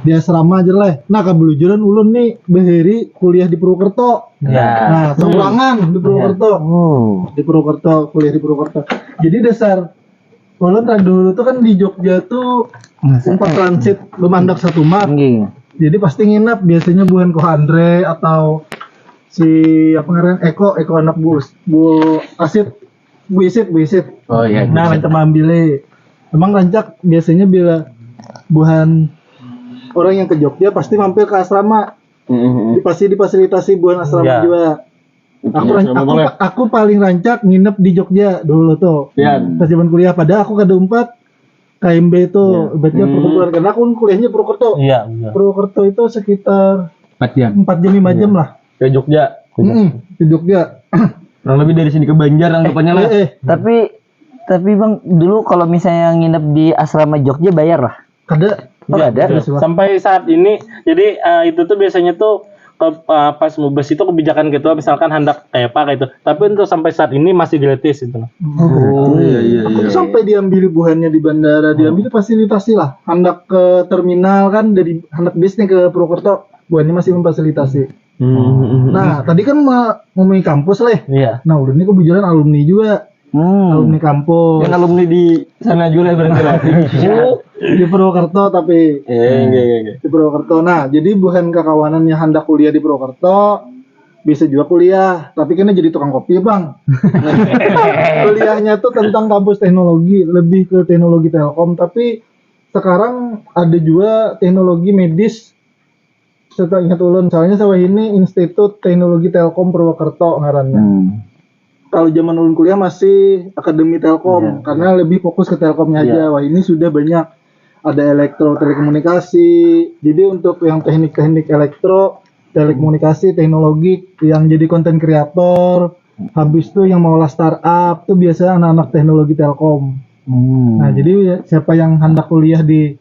di asrama Jar lah. Nah kebelujuran ulun nih beheri kuliah di Purwokerto. Ya. Nah seberangan di Purwokerto. Di Purwokerto, kuliah di Purwokerto. Jadi dasar ulun dulu tuh kan di Jogja tuh sempat transit Lumandak 1 Maret. Jadi pasti nginap biasanya bukan Ko Andre atau si apa ngaran Eko anak Bu Asit Bu Isit. Oh iya. Nah rancak ambilnya emang rancak biasanya bila buhan orang yang ke Jogja pasti mampir ke asrama pasti difasilitasi buhan asrama Iya. juga aku paling rancak nginep di Jogja dulu tuh Iya. pas zaman kuliah pada aku kada 4 KMB itu ibaratnya perkumpulan karena aku kuliahnya Purwokerto. Iya. Purwokerto itu sekitar 4 jam. 4 jam 5 jam lah. Ke Jogja. Di Jogja. Kurang lebih dari sini ke Banjar anggapannya lah. Tapi Bang, dulu kalau misalnya nginep di asrama Jogja bayar lah. Kada Oh, ada. Sampai saat ini, jadi itu tuh biasanya tuh pas mubes itu kebijakan ketua misalkan hendak kayak apa kayak itu. Tapi untuk sampai saat ini masih gratis itu. Aku tuh sampai diambil buhannya di bandara, diambil fasilitasi lah. Hendak ke terminal kan dari hendak bisnya ke Purwokerto, buhannya masih memfasilitasi. Nah, tadi kan ngomongin kampus lah. Iya. Nah, udah ini kebetulan alumni juga. Alumni kampus. Yang alumni di sana juga berarti lah. Di Purwokerto tapi Iya. di Purwokerto. Nah, jadi bukan kekawanan yang hendak kuliah di Purwokerto bisa juga kuliah, tapi kena jadi tukang kopi, Bang. Kuliahnya tuh tentang kampus teknologi, lebih ke teknologi Telkom, tapi sekarang ada juga teknologi medis. Saya ingat ulun, soalnya saya ini Institut Teknologi Telkom Purwokerto ngarannya. Kalau zaman ulun kuliah masih Akademi Telkom karena lebih fokus ke Telkomnya aja. Wah, ini sudah banyak ada elektro telekomunikasi. Jadi untuk yang teknik-teknik elektro telekomunikasi teknologi yang jadi konten kreator, habis itu yang mau startup tuh biasanya anak-anak teknologi Telkom. Nah, jadi siapa yang hendak kuliah di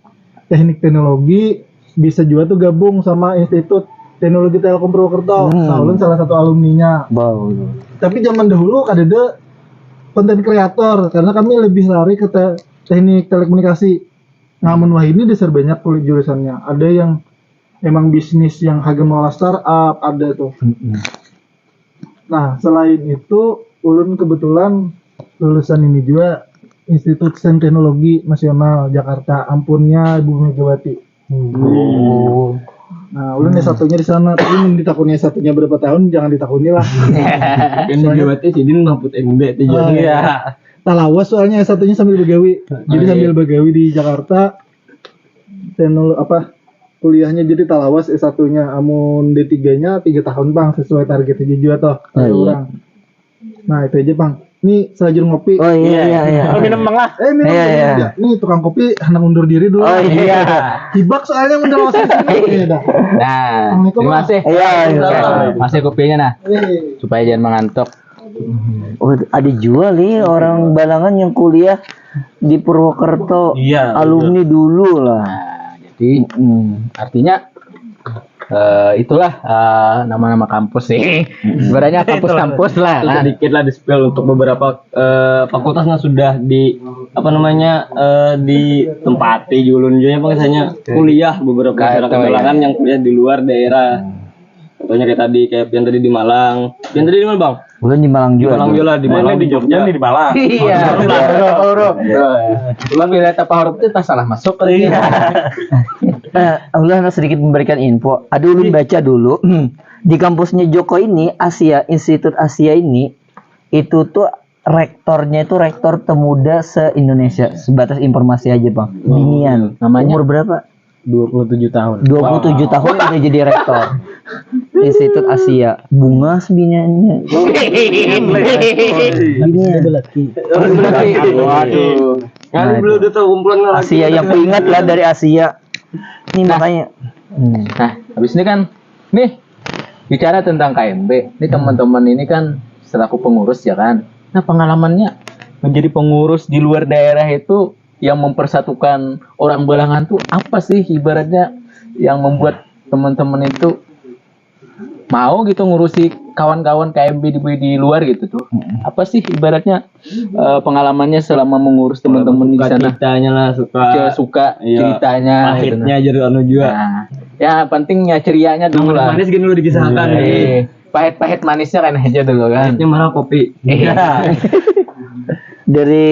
teknik teknologi bisa juga tuh gabung sama Institut Teknologi Telkom Purwokerto. Nah, ulun salah satu alumninya. Tapi zaman dahulu ada konten kreator karena kami lebih lari ke teknik telekomunikasi. Namun wah ini dasar banyak kulit jurusannya. Ada yang emang bisnis yang harga malah startup ada tuh. Nah selain itu ulun kebetulan lulusan ini juga Institut Sains Teknologi Nasional Jakarta. Ampunnya Ibu Megawati. Nah ulun satunya di sana. Tapi ditakuni satunya berapa tahun jangan ditakuni lah. Kan Megawati sih din ngaput MB tuh. Iya. Talawas soalnya satunya sambil begawi. Jadi sambil begawi di Jakarta. Kuliahnya jadi talawas S1-nya. Amun D3-nya 3 tahun Bang sesuai target aja juga toh. Orang. Nah, itu aja Bang. Nih selajur ngopi. Oh iya. Oh, minum Bang lah. Minum Iya. aja. Nih tukang kopi hendak undur diri dulu. Oh iya. Hibak soalnya udah lawas di sini. Iya dah. Nah, Assalamualaikum, terima kasih. Iya. Masih kopinya nah, supaya jangan mengantuk. Oh, ada juga nih orang Balangan yang kuliah di Purwokerto. Iya, Alumni dulu lah. Nah, jadi artinya itulah nama-nama kampus sih. Sebenarnya kampus-kampus lah. Terus Nah, sedikit lah di-spill untuk beberapa fakultasnya sudah di apa namanya ditempati julunjunya makanya kuliah beberapa Kayak masyarakat tahu ya. Balangan yang kuliah di luar daerah. Contohnya kayak yang tadi di Malang. Yang tadi di mana, Bang? Bulan di Malang Di juga. Malang juga di Malang Ini di Jogja nih di Malang. iya. Cuma bila tapa huruf itu tak salah masuk kali. Ulun sedikit memberikan info. Ada ulun baca dulu di kampusnya Joko ini, Asia Institut Asia ini, itu tuh rektornya itu rektor termuda se-Indonesia. Sebatas informasi aja, Bang. Binian. Namanya? Umur berapa? 27 tahun. 27 tahun udah jadi rektor. Institut Asia. Bunga sebiniannya. Binian. Waduh. Kali Nah, belum udah tahu kumpulan lagi. Asia yang kuingat lah dari Asia. Ini makanya. Nah, habis ini kan nih bicara tentang KMB. Ini teman-teman ini kan selaku pengurus ya kan. Nah, pengalamannya menjadi pengurus di luar daerah itu yang mempersatukan orang Balangan tuh apa sih ibaratnya yang membuat teman-teman itu mau gitu ngurusi kawan-kawan KMB di luar gitu tuh. Apa sih ibaratnya pengalamannya selama mengurus teman-teman di sana? Ceritanya lah Suka Iya. ceritanya gitu. pahitnya jadi anu juga. Nah, ya pentingnya cerianya dulu lah. Manis gini dulu dikisahkan nih. Pahit-pahit manisnya kan aja dulu kan. Pahitnya malah kopi. Iya. Dari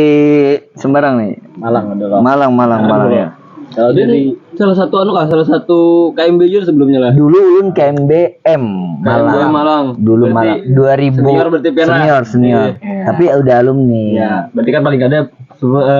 Semarang nih. Malang adalah. Malang ya. Kalau dari salah satu KMB juga sebelumnya lah. Dulu ulun KMBM KMB Malang. Malang. Dulu Berarti Malang 2000 senior berarti pernah. senior. Iya. Tapi udah alumni. Ya, berarti kan paling ada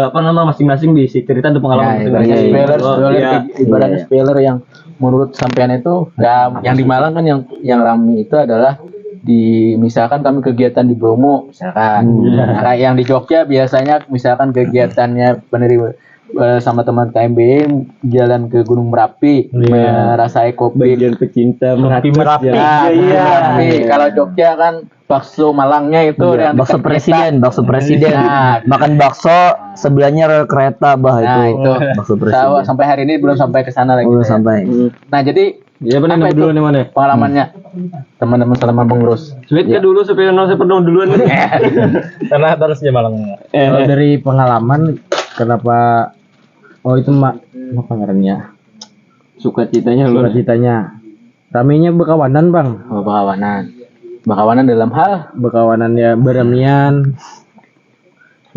apa nama masing-masing bisa cerita ada pengalaman Ya, masing-masing. iya, spoiler, Oh, spoiler, iya. ibaratnya Iya. spoiler yang menurut sampean itu ya, yang di Malang kan yang rame itu adalah di misalkan kami kegiatan di Bromo misalkan. Nah, kayak yang di Jogja biasanya misalkan kegiatannya penerima sama teman KMB jalan ke Gunung Merapi merasai kopi. Bagian pecinta Kopi Merapi. Nah, Iya. Merapi. Kalau Jogja kan bakso Malangnya itu Iya, yang bakso dekat presiden, bakso presiden. Nah. Makan bakso sebelahnya rel kereta bah Nah, itu. bakso presiden. Sampai hari ini belum sampai ke sana lagi. Belum saya. sampai. Nah, jadi Ya benar apa itu duluan yang mana? pengalamannya teman-teman selama pengurus? Sweet ke dulu supaya saya pernah duluan. Karena terus di Malang. Kalau dari pengalaman kenapa itu apa ngarannya? Sukacitanya lu. Sukacitanya. Ramenya bekawanan, Bang. Oh, bakawanan. Bakawanan dalam hal Bekawanan ya beramian.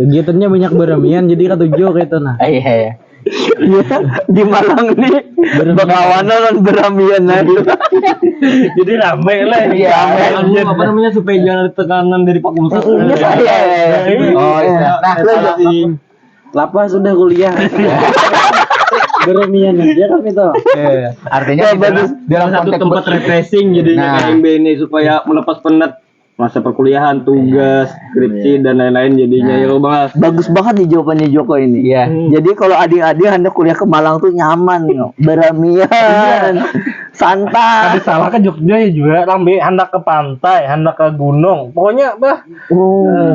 Kegiatannya banyak beramian jadi ketujuh kayak itu nah. iya. Iya, di Malang nih bekawanan dan beramian lagi. Jadi rame lah. Iya. Apa namanya supaya jangan ada tekanan dari Pak Kumsat. Oh, iya. Nah, kalau Lapa sudah kuliah. Beramian aja kan itu. artinya di dalam Satu konteks tempat refreshing jadinya Nah. KMB ini supaya melepas penat masa perkuliahan, tugas, skripsi dan lain-lain jadinya ya Bang. Bagus banget nih jawabannya Joko ini. Iya. Jadi kalau adik-adik hendak kuliah ke Malang tuh nyaman, beramian, santai. Ada salah ke Jogja ya juga, lambe hendak ke pantai, hendak ke gunung. Pokoknya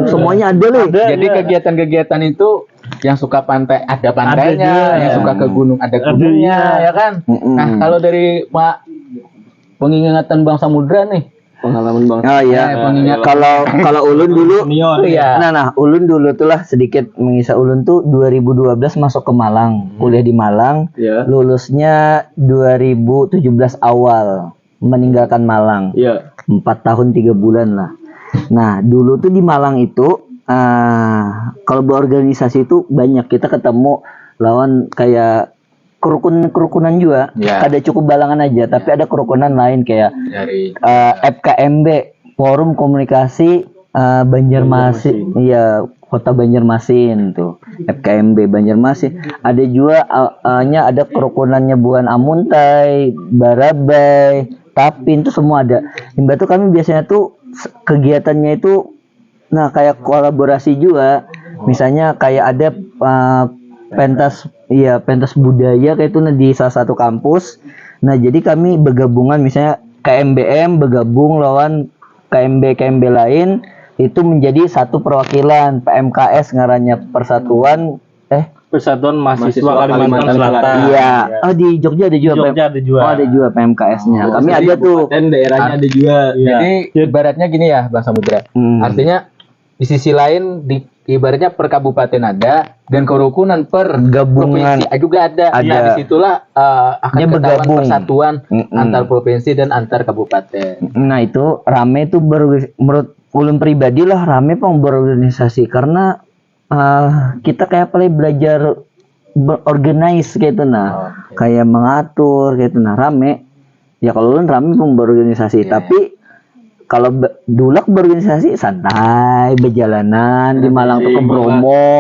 Semuanya ada loh. Jadi kegiatan-kegiatan itu yang suka pantai ada pantainya, juga. yang suka ke gunung ada gunungnya, ya kan? Nah, kalau dari Pak pengingatan Bang Samudra nih, Pengalaman Bang. Oh iya. pengingat Kalau ulun dulu Senior. ya. Nah, ulun dulu tuh lah sedikit mengisah ulun tuh 2012 masuk ke Malang, kuliah di Malang, Iya. lulusnya 2017 awal, meninggalkan Malang, Iya. 4 tahun 3 bulan lah. Nah, dulu tuh di Malang itu, kalau berorganisasi itu banyak kita ketemu lawan kayak kerukunan juga, Ya. ada cukup Balangan aja, tapi ada kerukunan lain kayak Dari FKMB, Forum Komunikasi Banjarmasin, iya Kota Banjarmasin tuh, FKMB Banjarmasin. Ada juga ada kerukunannya Buan Amuntai, Barabai, Tapin, itu semua ada. Himba tuh kami biasanya tuh kegiatannya itu, nah kayak kolaborasi juga, misalnya kayak ada pentas budaya kayak itu di salah satu kampus. Nah, jadi kami bergabungan misalnya KMBM bergabung lawan KMB lain itu menjadi satu perwakilan PMKS ngarannya Persatuan Persatuan Mahasiswa Mahasiswa Kalimantan Kalimantan Selatan. Selatan. Iya. Oh di Jogja ada juga. Jogja ada juga. Oh ada juga PMKS-nya. Kami ada tuh. Dan daerahnya ada juga. Iya. Jadi ibaratnya gini ya Bang Samudra. Artinya di sisi lain ibaratnya per kabupaten ada dan kerukunan per Gabungan. provinsi juga ada. Ada. Nah, disitulah akan Dia ketahuan bergabung. persatuan antar provinsi dan antar kabupaten. Nah itu rame tuh menurut ulun pribadi lah rame pang berorganisasi karena kita kayak belajar berorganize gitu kayak mengatur gitu rame ya kalau ulun rame pang berorganisasi tapi kalau dulak berorganisasi santai berjalanan di Malang tuh ke Bromo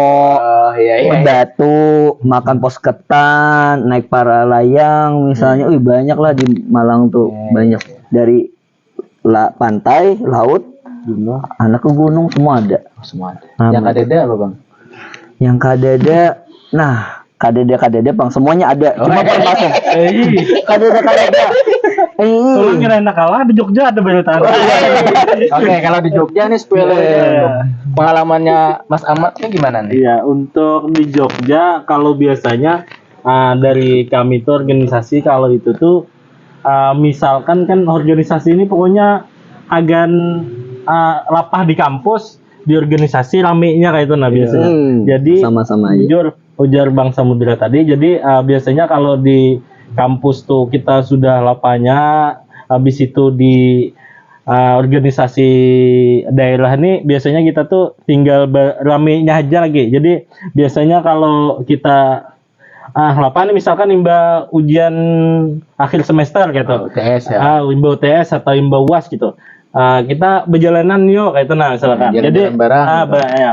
ke Batu makan pos ketan naik para layang misalnya banyak lah di Malang tuh banyak dari pantai laut anak ke gunung semua ada. Semua ada. Rame. Yang kadeda apa Bang? Yang kadeda kadeda bang semuanya ada cuma termasuk kadeda Lu kira enak kalah di Jogja ada banyak tanah. Oke, kalau di Jogja nih spoiler untuk pengalamannya Mas Ahmad ini gimana nih? Iya, untuk di Jogja kalau biasanya dari kami tuh organisasi kalau itu tuh misalkan kan organisasi ini pokoknya agan lapah di kampus di organisasi ramenya kayak itu biasanya. Jadi sama-sama aja. Ujar Bang Samudra tadi. Jadi biasanya kalau di kampus tuh kita sudah lapanya habis itu di organisasi daerah ini biasanya kita tuh tinggal ramenya aja lagi. Jadi biasanya kalau kita lapan misalkan imba ujian akhir semester gitu. UTS ya. Imba UTS atau imba UAS gitu. Kita berjalanan yuk kayak itu misalkan. Jadi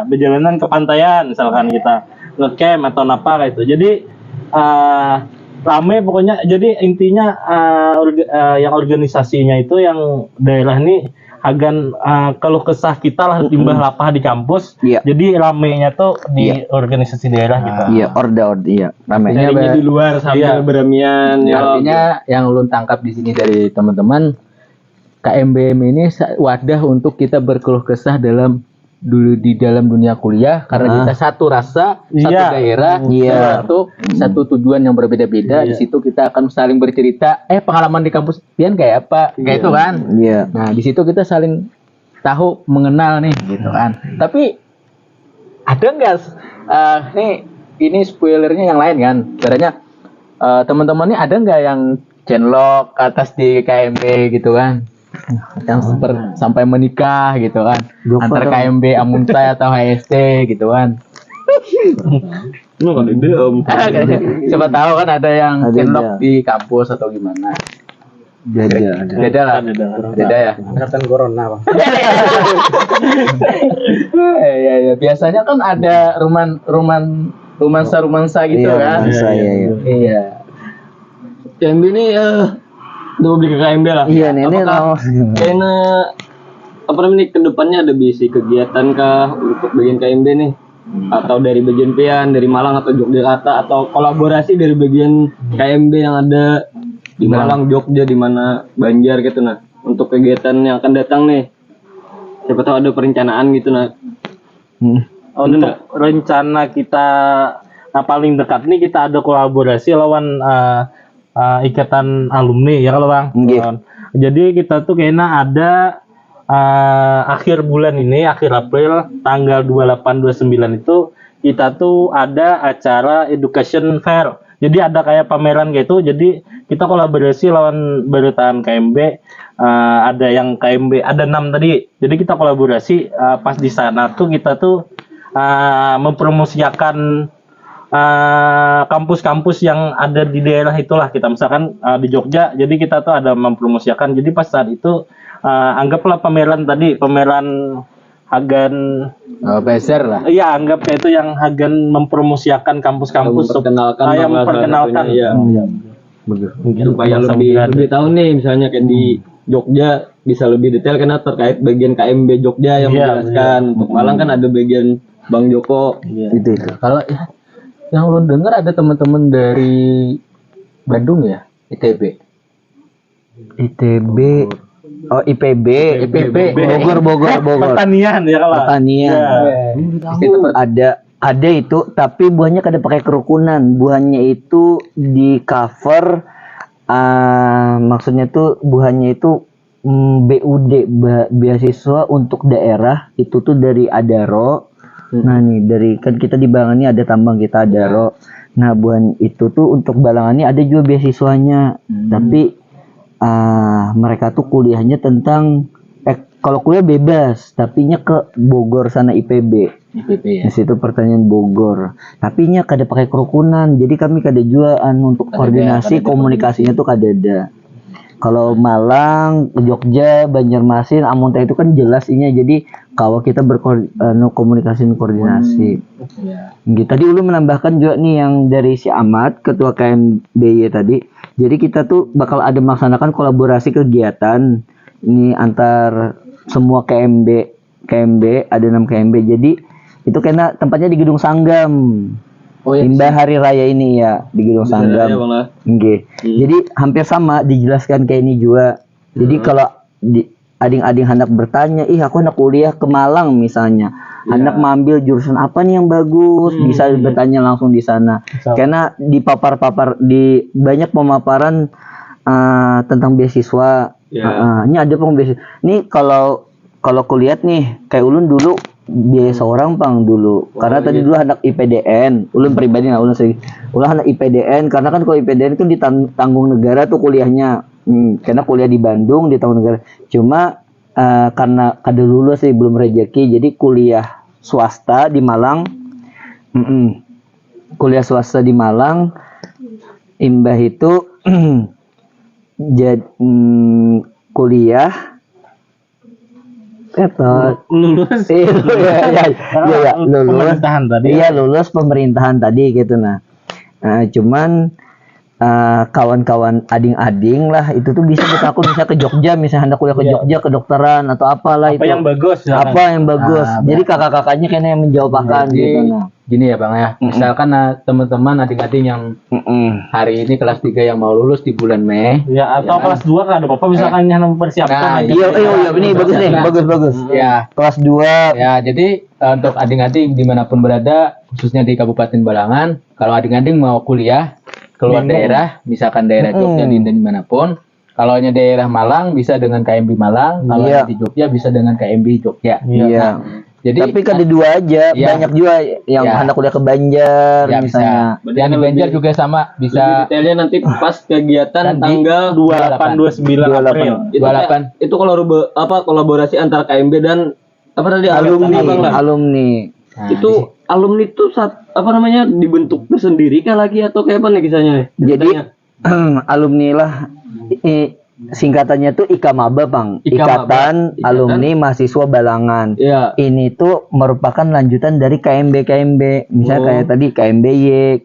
berjalanan ke pantaian misalkan kita ngecamp atau apa kayak itu. Jadi rame pokoknya. Jadi intinya yang organisasinya itu yang daerah ini agan keluh kesah kita lah timbah lapah di kampus. Iya. Jadi ramenya tuh di organisasi daerah gitu. Iya, orde iya, ramenya. Daringnya di luar sambil beramian. Artinya yang ulun tangkap di sini dari teman-teman KMBM ini wadah untuk kita berkeluh kesah di dalam dunia kuliah karena kita satu rasa, satu daerah, satu tujuan yang berbeda-beda. Di situ kita akan saling bercerita. Pengalaman di kampus pian kayak apa? Kayak itu kan? Iya. Nah di situ kita saling tahu, mengenal nih, gitu kan. Tapi ada nggak? Ini spoilernya yang lain kan? Caranya teman-teman ini ada nggak yang genlok atas di KMB gitu kan? Yang sampai menikah gitu kan, antar KMB Amuntai atau HST gitu kan. Siapa tahu kan ada yang genlok di kampus atau gimana. Beda ya. Angkatan corona, Bang. Ya biasanya kan ada romansa gitu kan. Iya. KMB ini udah beli ke KMB lah. Iya, ini kayaknya apa namanya kedepannya ada bisi kegiatan kah untuk bagian KMB nih? Atau dari bagian Pian, dari Malang atau Yogyakarta atau kolaborasi dari bagian KMB yang ada di Malang, Jogja, di mana Banjar gitu untuk kegiatan yang akan datang nih. Siapa tahu ada perencanaan gitu Untuk rencana kita paling dekat nih kita ada kolaborasi lawan ikatan alumni ya kalau Bang. Jadi kita tuh kayaknya ada akhir bulan ini, akhir April tanggal 28 29 itu kita tuh ada acara education fair. Jadi ada kayak pameran gitu. Jadi kita kolaborasi lawan berutan KMB. Ada yang KMB ada 6 tadi. Jadi kita kolaborasi pas di sana tuh kita tuh mempromosikan kampus-kampus yang ada di daerah itulah kita misalkan di Jogja jadi kita tuh ada mempromosikan jadi pas saat itu anggaplah pameran agan Beser lah. Iya anggap kayak itu yang agan mempromosikan kampus-kampus yang memperkenalkan supaya lebih tahu nih misalnya kayak di Jogja bisa lebih detail karena terkait bagian KMB Jogja yang menjelaskan untuk Malang kan ada bagian Bang Joko itu. Kalau yang lu dengar ada teman-teman dari Bandung ya, ITB. IPB, Bogor. pertanian ya kalau Pertanian. Itu ada ada itu, tapi buahnya kada pakai kerukunan. Buahnya itu di cover, maksudnya tuh buahnya itu BUD, beasiswa untuk daerah itu tuh dari Adaro. Nah nih dari kan kita di Balangan ini ada tambang kita Adaro. Nah buah itu tuh untuk Balangan ini ada juga beasiswanya, tapi mereka tuh kuliahnya tentang kalau kuliah bebas, tapinya ke Bogor sana IPB. IPB ya. Di situ pertanyaan Bogor. Tapi nya kada pakai kerukunan. Jadi kami kada juaan untuk koordinasi komunikasinya tuh kada ada. Kalau Malang, Jogja, Banjarmasin, Amunta itu kan jelas inya. Jadi kalau kita berkomunikasi koordinasi. Gitu. Tadi Ulu menambahkan juga nih yang dari si Ahmad, ketua KMBY tadi. Jadi kita tuh bakal ada melaksanakan kolaborasi kegiatan ini antar semua KMB ada 6 KMB. Jadi itu karena tempatnya di Gedung Sanggam. Oh ya. Imbah Hari Raya ini ya di Gedung Sanggam. Nggih. Jadi hampir sama dijelaskan kayak ini juga. Jadi kalau ading-ading hendak bertanya, "Ih, aku hendak kuliah ke Malang misalnya. Hendak mengambil jurusan apa nih yang bagus?" Bisa bertanya langsung di sana. Karena di di banyak pemaparan tentang beasiswa. Ini ada beasiswa. Nih kalau kulihat nih kayak Ulun dulu biaya seorang pang dulu. Karena tadi dulu anak IPDN, Ulun pribadi ulun anak IPDN karena kan kalau IPDN kan ditanggung negara tuh kuliahnya. Karena kuliah di Bandung ditanggung negara. Cuma karena kada lulus sih belum rezeki jadi kuliah swasta di Malang. Kuliah swasta di Malang imbah itu kuliah lulus ya, lulus pemerintahan tadi. Iya, lulus pemerintahan tadi gitu. Cuman kawan-kawan ading-ading lah itu tuh bisa aku bisa ke Jogja misalnya hendak kuliah ke Jogja kedokteran atau apalah Apa itu. yang bagus? Apa yang bagus. Jadi kakak-kakaknya kayaknya yang menjawabkan gitu. Gini ya Bang ya. Misalkan teman-teman adik-adik yang hari ini kelas 3 yang mau lulus di bulan Mei. Ya atau kelas 2 kan ada apa misalkan yang mempersiapkan. Iya, ini bagus nih, bagus. Ya. Kelas 2. Ya, jadi untuk adik-adik dimanapun berada, khususnya di Kabupaten Balangan, kalau adik-adik mau kuliah keluar daerah, misalkan daerah Jogja dan dimanapun, kalau hanya daerah Malang bisa dengan KMB Malang, kalau di Jogja bisa dengan KMB Jogja. Iya. Jadi tapi kan ada 2 aja, banyak juga yang hendak kuliah ke Banjar misalnya. Dan di Banjar juga sama, Lebih bisa detailnya nanti pas kegiatan tanggal 28 29 April. 28. Itu kolaborasi antara KMB dan apa tadi alumni. Nah, itu alumni itu dibentuk tersendiri kah lagi atau kayak apa nih kisahnya nih? Jadi alumni lah singkatannya tuh IKMABA Bang. Ikatan Alumni Mahasiswa Balangan. Iya. Ini tuh merupakan lanjutan dari KMB. Misalnya kayak tadi KMBY,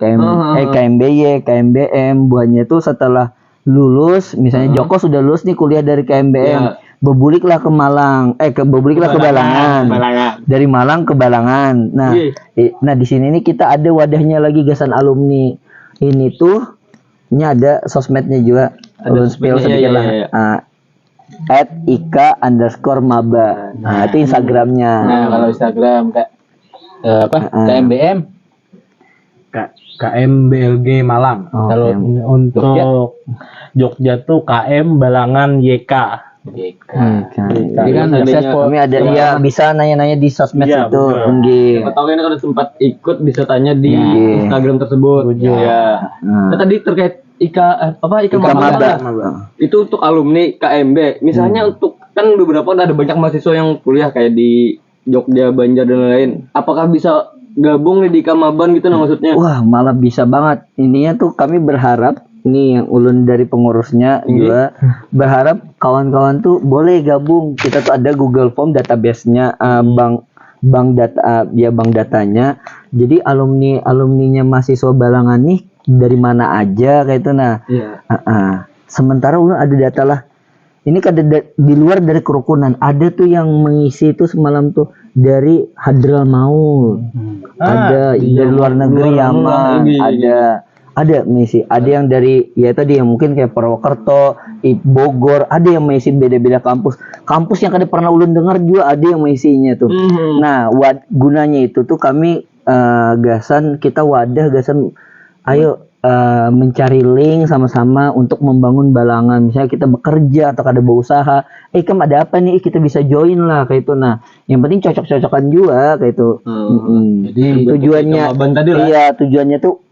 KMBM. Buahnya tuh setelah lulus, misalnya Joko sudah lulus nih kuliah dari KMBM. Bebuliklah ke Malang, ke Balangan. Dari Malang ke Balangan. Nah, di sini nih kita ada wadahnya lagi Gasan Alumni. Ini tuh ada sosmednya juga. Ulun spill sedikit lah. @ika_maba. Nah, itu Instagramnya. Nah, kalau Instagram KMBM KMBLG Malang. kalau Untuk Jogja tuh KM Balangan YK. Jadi kan kami ada bisa nanya-nanya di sosmed Iya, itu. Siapa tahu kan kalau sempat ikut bisa tanya di Instagram tersebut. Ya. Nah, tadi terkait IKMABA. Itu untuk alumni KMB. Misalnya untuk kan beberapa ada banyak mahasiswa yang kuliah kayak di Jogja, Banjar dan lain-lain. Apakah bisa gabung nih di IKMABAN gitu maksudnya? Wah, malah bisa banget. Ininya tuh kami berharap ini yang ulun dari pengurusnya juga berharap kawan-kawan tuh boleh gabung. Kita tuh ada Google Form database-nya, bank datanya. Jadi alumninya mahasiswa Balangan nih dari mana aja kayak itu sementara ulun ada data lah. Ini kan di luar dari kerukunan. Ada tuh yang mengisi itu semalam tuh dari Hadramaut. Ada dari luar negeri Yaman, ada misi, ada yang dari tadi yang mungkin kayak Purwokerto, Bogor, ada yang mengisi beda-beda kampus yang kada pernah ulun dengar juga ada yang mengisinya tuh. Nah, gunanya itu tuh kami gasan kita gasan ayo mencari link sama-sama untuk membangun Balangan. Misalnya kita bekerja atau ada berusaha, Kam ada apa nih, kita bisa join lah kayak itu. Nah, yang penting cocok-cocokan juga kayak itu. Jadi Tujuannya Ikamaban tadi lah. iya, tujuannya tuh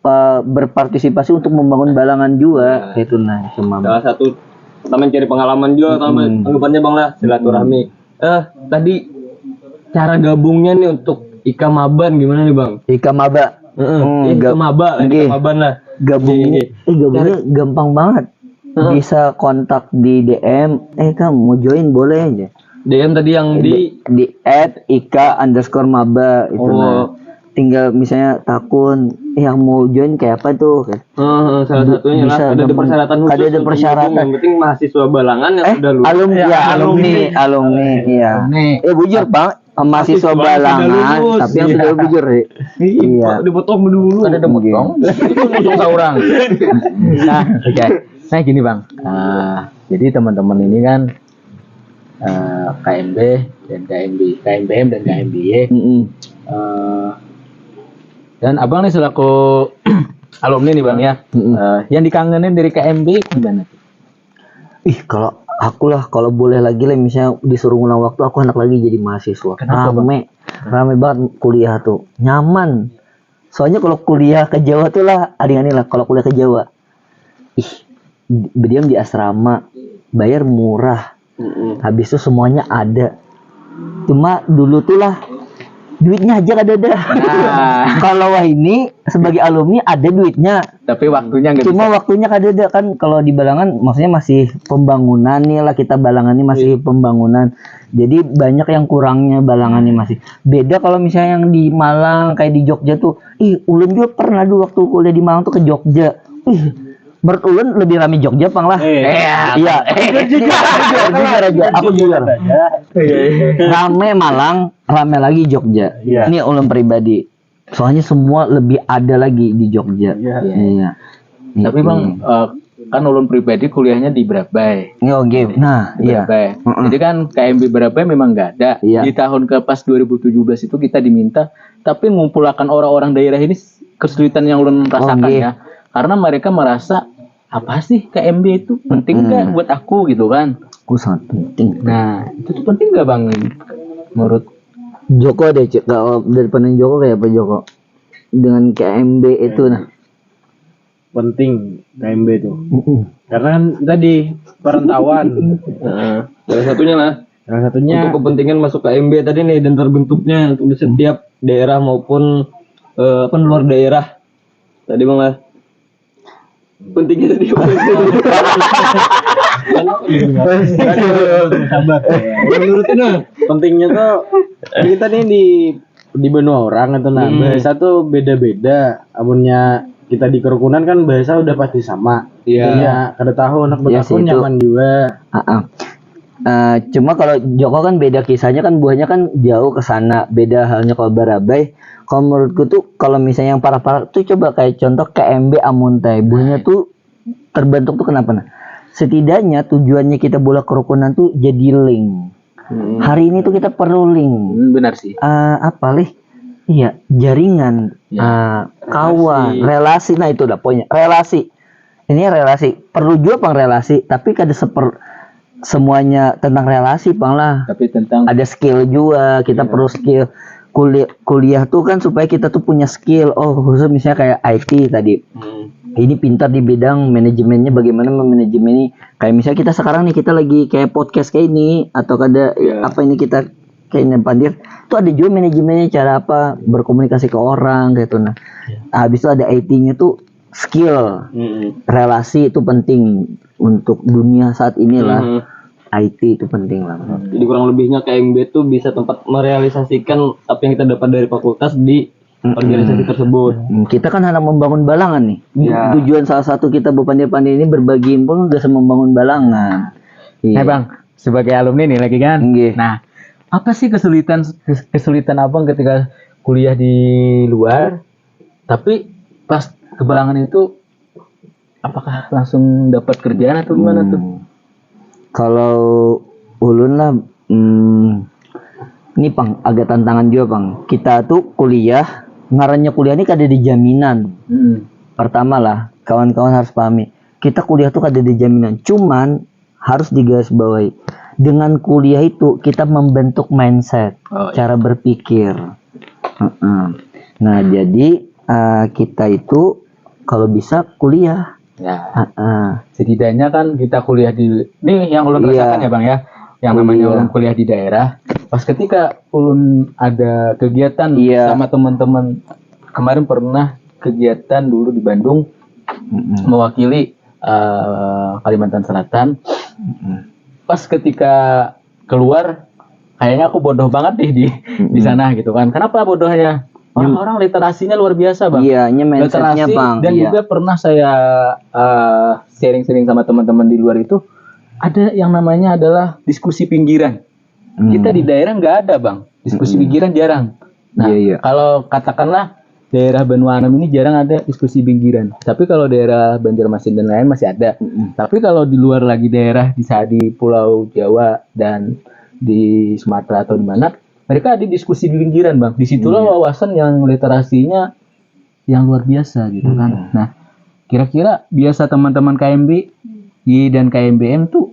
berpartisipasi untuk membangun Balangan juga kayak itu. Nah, cuma Salah satu kita mencari pengalaman juga kalau anggapannya Bang lah silaturahmi. Tadi cara gabungnya nih untuk Ikamaban gimana nih Bang? Ikamaba. Ikamaban lah. Gabungnya gampang banget. Bisa kontak di DM, kamu mau join boleh aja. DM tadi yang di Di @ika_maba itu. Nah, tinggal misalnya takun yang mau join kayak apa tuh. salah satunya Bisa lah ada gampang. persyaratan khusus. Ada untuk persyaratan. gabung. Yang penting mahasiswa Balangan yang sudah lulus. alumni iya. Bujur Bang, mahasiswa Balangan lulus. tapi yang sudah bujur ya. Iya. Dipotong dulu. Kan ada motong. Itu orang. Nah, oke. Nah, gini Bang. Jadi teman-teman ini kan KMB dan KMBM dan KMBY. Dan Abang nih selaku alumni nih Bang ya. Yang dikangenin dari KMB gimana? Kalau aku lah, kalau boleh lagi lah, misalnya disuruh ngulang waktu, aku enak lagi jadi mahasiswa. Kenapa, Rame banget kuliah tuh, nyaman. Soalnya kalau kuliah ke Jawa tuh lah, adik-adik lah, kalau kuliah ke Jawa, berdiam di asrama, bayar murah, habis itu semuanya ada. Cuma dulu tuh lah, duitnya aja ada. Kalau ini sebagai alumni ada duitnya, Tapi waktunya nggak cuma bisa. waktunya ada kan. Kalau di Balangan maksudnya masih pembangunan nih lah, kita Balangan ini masih pembangunan, jadi banyak yang kurangnya Balangan ini masih beda. Kalau misalnya yang di Malang kayak di Jogja tuh, Ulun juga pernah dulu waktu kuliah di Malang tuh ke Jogja. Menurut Ulun lebih rame Jogja Pang lah. Iya. Jujur aja. Aku jujur. Rame Malang, rame lagi Jogja. Ini Ulun pribadi. Soalnya semua lebih ada lagi di Jogja. Iya. Tapi Bang, kan ulun pribadi kuliahnya di Brabai. Oke. Nah, iya. Brabai. Jadi kan KMB Brabai memang nggak ada. Iya. Di tahun pas 2017 itu kita diminta, tapi ngumpulkan orang-orang daerah ini kesulitan yang ulun rasakan Oke. ya. Karena mereka merasa apa sih KMB itu penting nggak buat aku gitu kan? Sangat penting. Nah, itu tuh penting nggak Bang menurut? Joko deh, kalau dari pandang Joko kayak apa Joko? Dengan KMB itu nah. Penting KMB itu. Karena kan tadi perantauan. Salah satunya lah. Salah satunya Untuk kepentingan masuk KMB tadi nih dan terbentuknya untuk di setiap daerah maupun luar daerah. Tadi Bang lah. Pentingnya tadi sahabat. Menurutnya pentingnya tuh kita nih di benua orang itu nah bahasa tuh beda-beda. Amunnya kita di kerukunan kan bahasa udah pasti sama. Iya. Kada tahu anak Iya sih, bertakun itu. nyaman juga. Cuma kalau Joko kan beda kisahnya kan, buahnya kan jauh ke sana. Beda halnya kalau Barabai. Kalau menurutku tuh kalau misalnya yang parah-parah tuh coba kayak contoh KMB Amuntai. Buahnya tuh terbentuk tuh kenapa nah? Setidaknya tujuannya kita bola kerukunan tuh jadi link. Hari ini tuh kita perlu link. Benar sih. Apa lih? Iya, jaringan, kawan, relasi. Nah itu udah poinnya, relasi. Ini relasi. Perlu juga Pang relasi, tapi kada semuanya tentang relasi Pang lah. Tapi tentang Ada skill juga, kita perlu skill. Kuliah tuh kan supaya kita tuh punya skill. Khusus misalnya kayak IT tadi. Ini pintar di bidang manajemennya, bagaimana memanajemeni. Kayak misalnya kita sekarang nih, kita lagi kayak podcast kayak ini, atau kada apa ini kita kayak ini Pandir. Itu ada juga manajemennya, cara apa berkomunikasi ke orang gitu. Nah, habis itu ada IT-nya tuh skill. Relasi itu penting untuk dunia saat ini lah. IT itu penting lah. Jadi kurang lebihnya KMB tuh bisa tempat merealisasikan apa yang kita dapat dari fakultas di organisasi tersebut. Kita kan hendak membangun Balangan nih. Tujuan salah satu kita berpandai-pandai ini berbagi info udah membangun Balangan. Nah Bang, sebagai alumni nih lagi kan. Nggih. Nah, apa sih kesulitan Abang ketika kuliah di luar, tapi pas ke Balangan itu apakah langsung dapat kerjaan atau gimana tuh? Kalau ulun lah, ini Pang agak tantangan juga Pang. Kita tuh kuliah ngarannya kuliah ini kada di jaminan. Hmm. Pertama lah, kawan-kawan harus pahami. Kita kuliah tuh kada di jaminan. Cuman harus digarisbawahi. Dengan kuliah itu kita membentuk mindset, cara berpikir. Nah, jadi kita itu kalau bisa kuliah. Ya. Setidaknya kan kita kuliah di ini yang ulun Iya. rasakan ya Bang ya. Yang namanya ulun kuliah di daerah. Pas ketika ulun ada kegiatan Iya. sama teman-teman, kemarin pernah kegiatan dulu di Bandung mewakili Kalimantan Selatan. Pas ketika keluar kayaknya aku bodoh banget deh di sana gitu kan. Kenapa bodohnya? Orang-orang literasinya luar biasa Bang. Iya, mindsetnya Literasi, Bang. dan Iya. juga pernah saya sharing-sharing sama teman-teman di luar itu ada yang namanya adalah diskusi pinggiran. Kita di daerah nggak ada Bang, diskusi pinggiran jarang. Nah, Iya. kalau katakanlah daerah Banuanam ini jarang ada diskusi pinggiran. Tapi kalau daerah Banjarmasin dan lain masih ada. Tapi kalau di luar lagi daerah di Pulau Jawa dan di Sumatera atau di mana, mereka ada diskusi di pinggiran Bang. Disitulah wawasan yang literasinya yang luar biasa gitu kan. Nah, kira-kira biasa teman-teman KMB dan KMBM tuh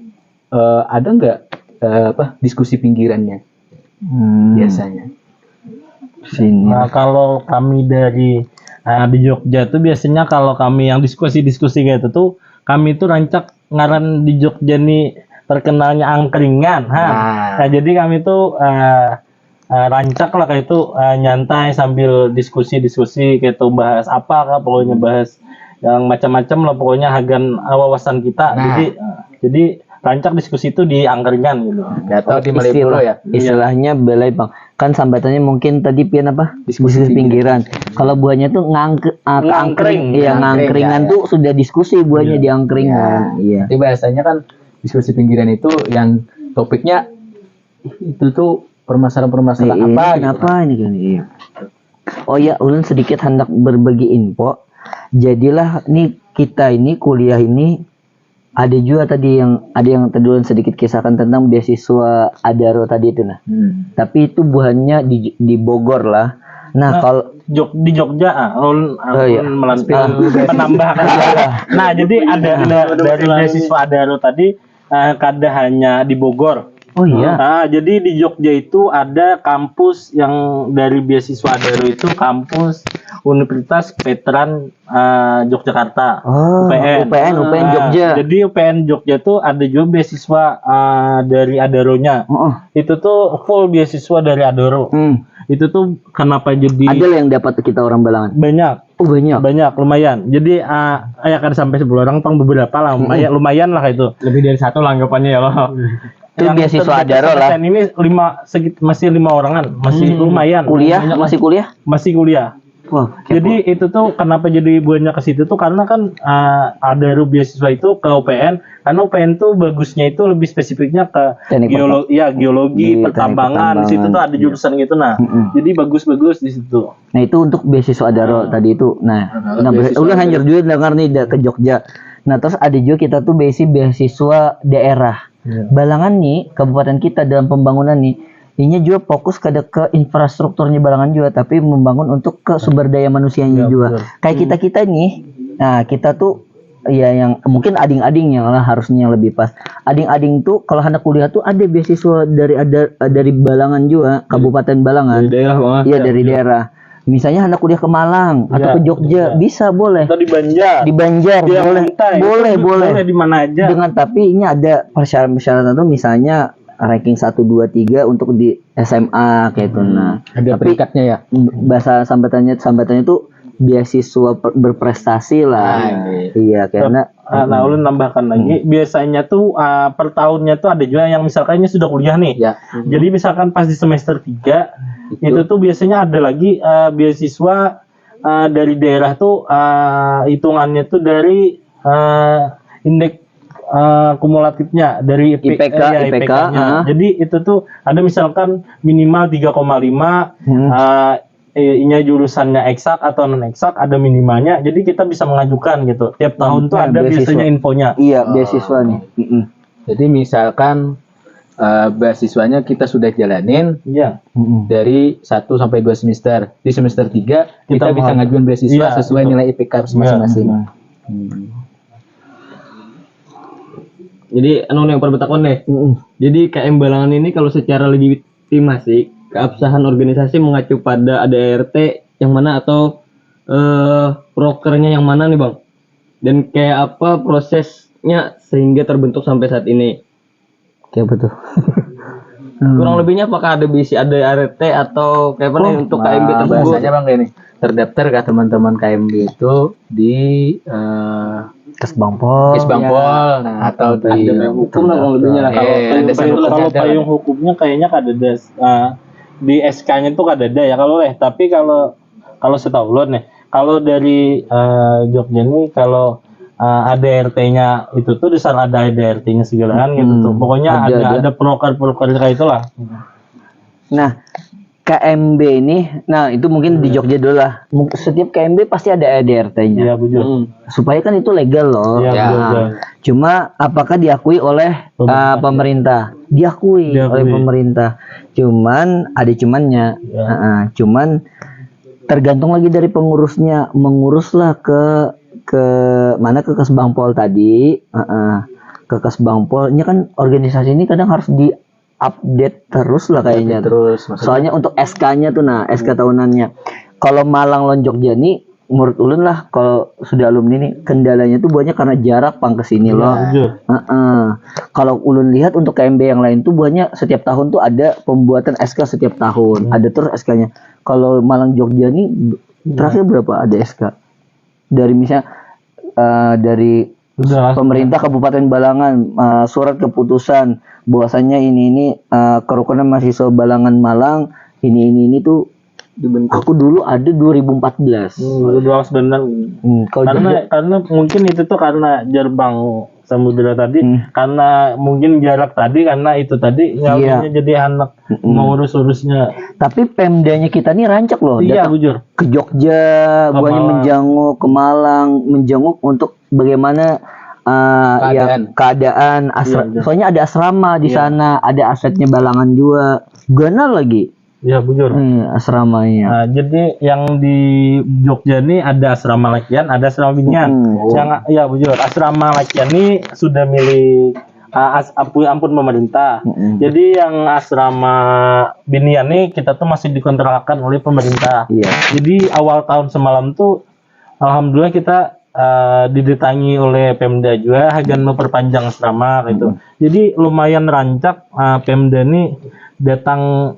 ada nggak diskusi pinggirannya biasanya? Sini. Nah, kalau kami dari di Jogja tuh biasanya kalau kami yang diskusi-diskusi gitu tuh kami tuh rancak ngaran di Jogja nih terkenalnya angkringan. Nah, jadi kami tuh rancak lah kayak itu nyantai sambil diskusi-diskusi kayak tuh bahas apa kah pokoknya bahas yang macam-macam lah pokoknya hagan wawasan kita. Jadi rancak diskusi itu di angkringan gitu. Atau di Malioboro ya? Istilahnya belai Bang. Kan sambatannya mungkin tadi pian apa? Diskusi pinggiran. Kalau buahnya tuh angkring. Iya, ngangkringan tuh sudah diskusi buahnya di angkringan. Iya. Jadi bahasanya kan diskusi pinggiran itu yang topiknya itu tuh permasalahan-permasalahan apa gitu. Kenapa ini kan? Iya. Oh ya, ulun sedikit hendak berbagi info. Jadilah nih kita ini kuliah ini ada juga tadi yang tadi ulun sedikit kisahkan tentang beasiswa Adaro tadi itu nah. Tapi itu buahnya di Bogor lah. Nah, kalau di Jogja ulun menambahkan. Nah, jadi ada dari beasiswa Adaro tadi kada hanya di Bogor. oh iya. Nah, jadi di Jogja itu ada kampus yang dari beasiswa Adaro itu kampus Universitas Veteran Yogyakarta. Oh, UPN Jogja. Jadi UPN Jogja tuh ada juga beasiswa dari Adaronya. Itu tuh full beasiswa dari Adaro. Itu tuh kenapa jadi Ada yang dapat kita orang Balangan? banyak. Oh banyak. Banyak, lumayan. Jadi ya kan sampai 10 orang, pang beberapa lah, lumayan lah itu. Lebih dari satu lah anggapannya ya loh. Itu beasiswa Adaro lah. Ini masih 5 orangan, masih lumayan. Masih kuliah? Masih kuliah. Wah, Jadi itu tuh kenapa jadi buahnya ke situ tuh karena kan Adaro beasiswa itu ke UPN, karena UPN tuh bagusnya itu lebih spesifiknya ke Teknik geologi, teknik pertambangan. Di situ tuh ada jurusan gitu nah. Jadi bagus-bagus di situ. Nah itu untuk beasiswa Adaro tadi itu. Nah udah hancur juga dengar nih ke Jogja. Nah terus ada juga kita tuh beasiswa daerah. Balangan nih kabupaten kita dalam pembangunan nih. Ini juga fokus ke infrastrukturnya Balangan juga, tapi membangun untuk ke sumber daya manusianya juga. Kayak kita nih, nah kita tuh ya yang mungkin ading-ading yang lah harusnya yang lebih pas. Ading-ading tuh kalau anak kuliah tuh ada beasiswa dari Balangan juga, Kabupaten Balangan. Dari daerah banget. Iya dari daerah. Misalnya anak kuliah ke Malang atau ke Jogja bisa boleh. Atau di Banjar. Di Banjar Dia boleh. minta, Boleh. boleh di mana aja. Dengan tapi ini ada persyaratan tuh misalnya ranking 1 2 3 untuk di SMA kayak itu. Nah, Ada tapi peringkatnya ya? bahasa sambatannya tuh beasiswa berprestasi lah. Iya, karena Nah, ulun nambahkan lagi, biasanya tuh per tahunnya tuh ada juga yang misalkannya sudah kuliah nih. Ya. Jadi misalkan pas di semester 3 itu tuh biasanya ada lagi beasiswa dari daerah tuh hitungannya tuh dari indeks kumulatifnya dari IPK, IPK-nya. Jadi itu tuh ada misalkan minimal 3,5 inya jurusannya eksak atau non eksak ada minimalnya. Jadi kita bisa mengajukan gitu. Tiap tahun tuh ada beasiswa. biasanya infonya. Iya, beasiswa nih. Jadi misalkan beasiswanya kita sudah jalanin Iya. dari 1 sampai 2 semester. Di semester 3 kita bisa ngajuin beasiswa Iya, sesuai betul. nilai IPK masing-masing. Iya. Jadi yang perbetakon nih. Jadi KM Balangan ini kalau secara legitimasi keabsahan organisasi mengacu pada ADART yang mana atau prokernya yang mana nih Bang? Dan kayak apa prosesnya sehingga terbentuk sampai saat ini? Kayak betul. Kurang lebihnya apakah ada bisi ADART atau kayak apa nih untuk KMB tersebut? Bahasanya Bang kayak ini. Terdaftar ke teman-teman KMB itu di Kesbangpol. Kisbangpol atau di Ada payung hukum lah kurang lebihnya lah. ada Kalau payung hukumnya kayaknya kadada di SK-nya tuh kadada ya kalau tapi kalau setahu lo nih kalau dari Jogja nih kalau ADRT-nya itu tuh dasar ada ADRT-nya segalaan gitu tuh. Pokoknya ada proker kayak itulah. Nah, KMB ini, nah itu mungkin di Jogja dulu lah. Setiap KMB pasti ada ADRT-nya. Iya, bujur. Supaya kan itu legal loh. Iya, Ya. betul. Cuma apakah diakui oleh pemerintah? Diakui oleh pemerintah. Cuman ada cumannya. Cuman tergantung lagi dari pengurusnya. Menguruslah ke mana ke Kesbangpol tadi. Ke Kesbangpolnya kan organisasi ini kadang harus update terus lah kayaknya. terus maksudnya. Soalnya untuk SK-nya tuh SK tahunannya. Kalau Malang Lon Jogja nih menurut ulun lah kalau sudah alumni nih kendalanya tuh banyak karena jarak pang ke sini loh. Bujur. Kalau ulun lihat untuk KMB yang lain tuh banyak setiap tahun tuh ada pembuatan SK setiap tahun. Ada terus SK-nya. Kalau Malang Jogja nih terakhir berapa ada SK? Dari misalnya dari pemerintah Kabupaten Balangan surat keputusan bahwasanya ini kerukunan mahasiswa Balangan Malang ini tuh dibentuk. Aku dulu ada 2014. Udah sebenarnya. Karena mungkin itu tuh karena gerbang samudera tadi karena mungkin jarak tadi karena itu tadi Iya. jadi anak mau urus-urusnya. Tapi Pemdanya kita nih rancak loh. Iya, datang bujur. ke Jogja, buahnya Malang. menjenguk ke Malang, menjenguk untuk bagaimana keadaan Iya. soalnya ada asrama di sana, ada asetnya Balangan juga. Gana lagi Ya, bujur. asramanya. Nah, jadi yang di Jogja nih ada asrama Lakian, ada asrama Binian. Yang ya bujur, asrama Lakian nih sudah milik ampun pemerintah. Jadi yang asrama Binian nih kita tuh masih dikontrakkan oleh pemerintah. Iya. Jadi awal tahun semalam tuh alhamdulillah kita didatangi oleh Pemda juga agar memperpanjang asrama gitu. Jadi lumayan rancak Pemda nih datang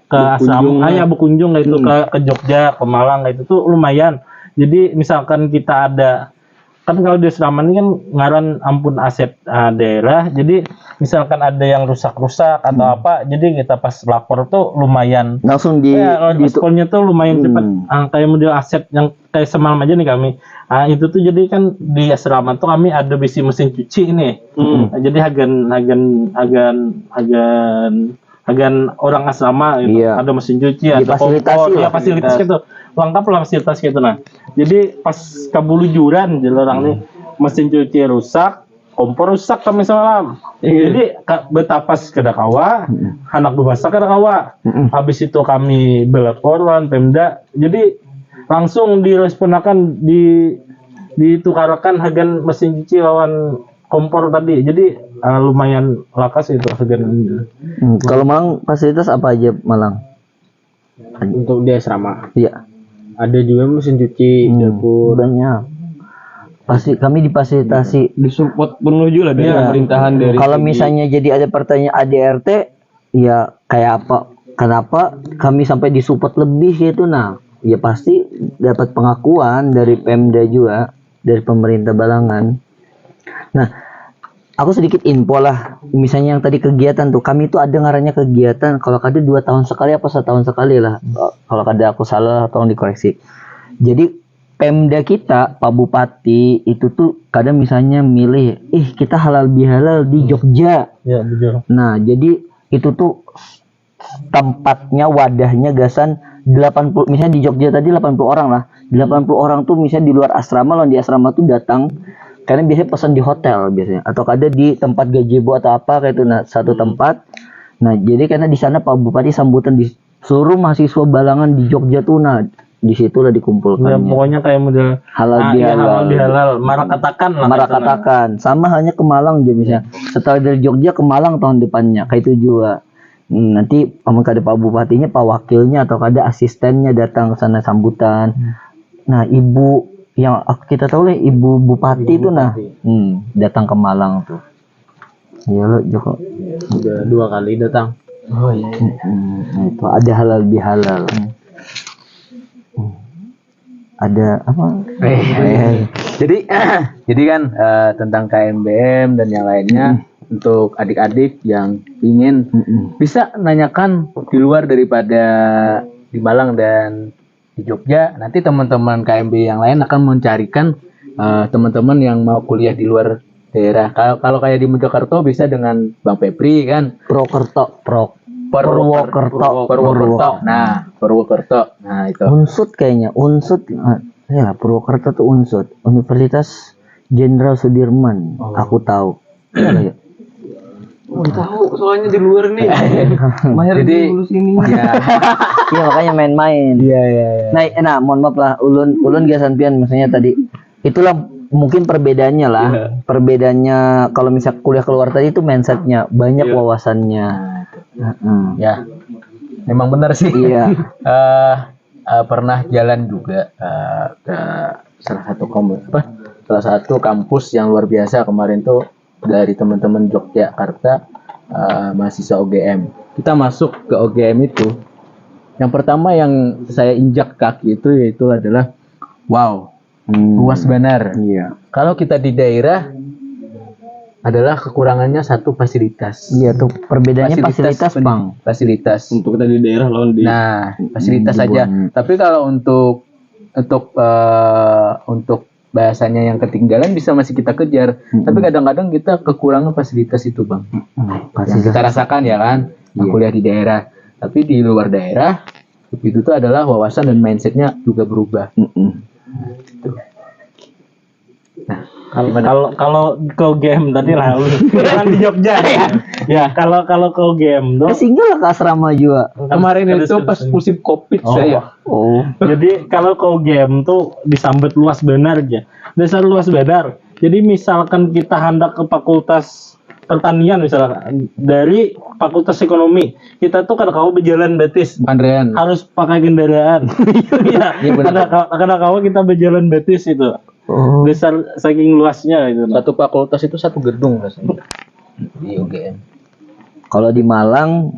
ke asrama berkunjung gitu ke Jogja, ke Malang gitu tuh lumayan. Jadi misalkan kita ada kan kalau di asrama ini kan ngaran ampun aset daerah. Jadi misalkan ada yang rusak-rusak atau apa, jadi kita pas lapor tuh lumayan Langsung responnya tuh lumayan cepat. Kayak model aset yang kayak semalam aja nih kami. Itu tuh jadi kan di asrama tuh kami ada bisi mesin cuci ini. Jadi agan orang asrama gitu. Iya. Ada mesin cuci, ada kompor, ya fasilitas gitu. Lengkap lah fasilitas gitu nah. Jadi pas kabulujuran jadi orang nih mesin cuci rusak, kompor rusak kami semalam. Jadi betapa kada kawa, anak bebasa kada kawa. Habis itu kami belaporan Pemda. Jadi langsung diresponakan ditukarkan hagan mesin cuci lawan kompor tadi. Jadi lumayan lakas itu hagan. Kalau Malang fasilitas apa aja Malang? Untuk di asrama Iya. ada juga mesin cuci, dapur. Banyak. Pasti kami difasilitasi. Disupport penuh juga lah dari Iya. pemerintahan dari Kalau segi- misalnya jadi ada pertanyaan ADRT, ya kayak apa? Kenapa kami sampai disupport lebih gitu? Nah, ya pasti dapat pengakuan dari Pemda juga, dari pemerintah Balangan. Nah, aku sedikit info lah. Misalnya yang tadi kegiatan tuh, kami tuh ada ngarannya kegiatan. Kalau kada 2 tahun sekali apa setahun sekali lah. Kalau kada aku salah, tolong dikoreksi. Jadi Pemda kita, Pak Bupati itu tuh kadang misalnya milih, kita halal bihalal di Jogja. Ya, bujur. Nah, jadi itu tuh tempatnya, wadahnya gasan 80, misalnya di Jogja tadi 80 orang lah. 80 orang tuh misalnya di luar asrama, lalu di asrama tuh datang karena biasanya pesan di hotel biasanya atau ada di tempat gazebo atau apa kayak itu, nah satu tempat. Nah jadi karena di sana Pak Bupati sambutan di seluruh mahasiswa Balangan di Jogja tuh, nah di situlah Ya, dikumpulkannya. pokoknya kayak model Halal iya, bihalal. halal bihalal, marak katakan lah. Marak gitu lah. katakan sama halnya ke Malang juga misalnya. Setelah dari Jogja ke Malang tahun depannya kayak itu juga. Nanti ada Pak Bupatinya, Pak Wakilnya atau ada asistennya datang ke sana sambutan. Nah ibu yang kita tahu lah ibu Bupati itu nah datang ke Malang tuh. Iya lo Joko. Udah 2 kali datang. Oh iya. Nah, itu ada halal bihalal. Ada apa? Jadi jadi kan tentang KMBM dan yang lainnya untuk adik-adik yang ingin bisa nanyakan di luar daripada di Malang dan di Jogja. Nanti teman-teman KMB yang lain akan mencarikan teman-teman yang mau kuliah di luar daerah. Kalau kayak di Mojokerto bisa dengan Bang Febri kan. Purwokerto. Purwokerto. Nah, Purwokerto. Nah, itu. Unsud kayaknya, ya Purwokerto tuh Unsud, Universitas Jenderal Sudirman. Aku tahu. Iya, ya? Tahu soalnya di luar nih. Mahir Jadi dulu sini. ya, Iya makanya main-main. iya. Nah, mohon maaf lah, ulun gasan pian maksudnya tadi. Itulah mungkin perbedaannya lah. Perbedaannya kalau misal kuliah keluar tadi itu mindsetnya, banyak wawasannya. Ya. Memang benar sih. Iya. Pernah jalan juga ke salah satu kampus yang luar biasa kemarin tuh dari teman-teman Yogyakarta, mahasiswa UGM. Kita masuk ke UGM itu, yang pertama yang saya injak kaki itu yaitu adalah wow, luas benar. Iya. Kalau kita di daerah adalah kekurangannya satu fasilitas. Iya tuh perbedaannya fasilitas, Bang. Fasilitas. Untuk kita di daerah lawan di Nah, fasilitas saja. Tapi kalau untuk bahasanya yang ketinggalan bisa masih kita kejar. Tapi kadang-kadang kita kekurangan fasilitas itu, Bang. Yang kita rasakan ya kan, yang kuliah di daerah. Tapi di luar daerah itu tuh adalah wawasan dan mindsetnya juga berubah. Kalau ke game tadi lah, kan di Jogja ya. Kalau ke game tuh, Singgah ke asrama juga. Kemarin itu pas musim Covid saya. Oh. jadi kalau ke game tuh disambut luas benar aja, dasar luas benar. Jadi misalkan kita hendak ke fakultas pertanian misalkan dari fakultas ekonomi, kita tuh kadang-kadang berjalan betis, Andrean. harus pakai kendaraan. Iya, kadang-kadang kita berjalan betis itu. Oh. Besar saking luasnya itu. Satu fakultas itu satu gedung rasanya di UGM. Kalau di Malang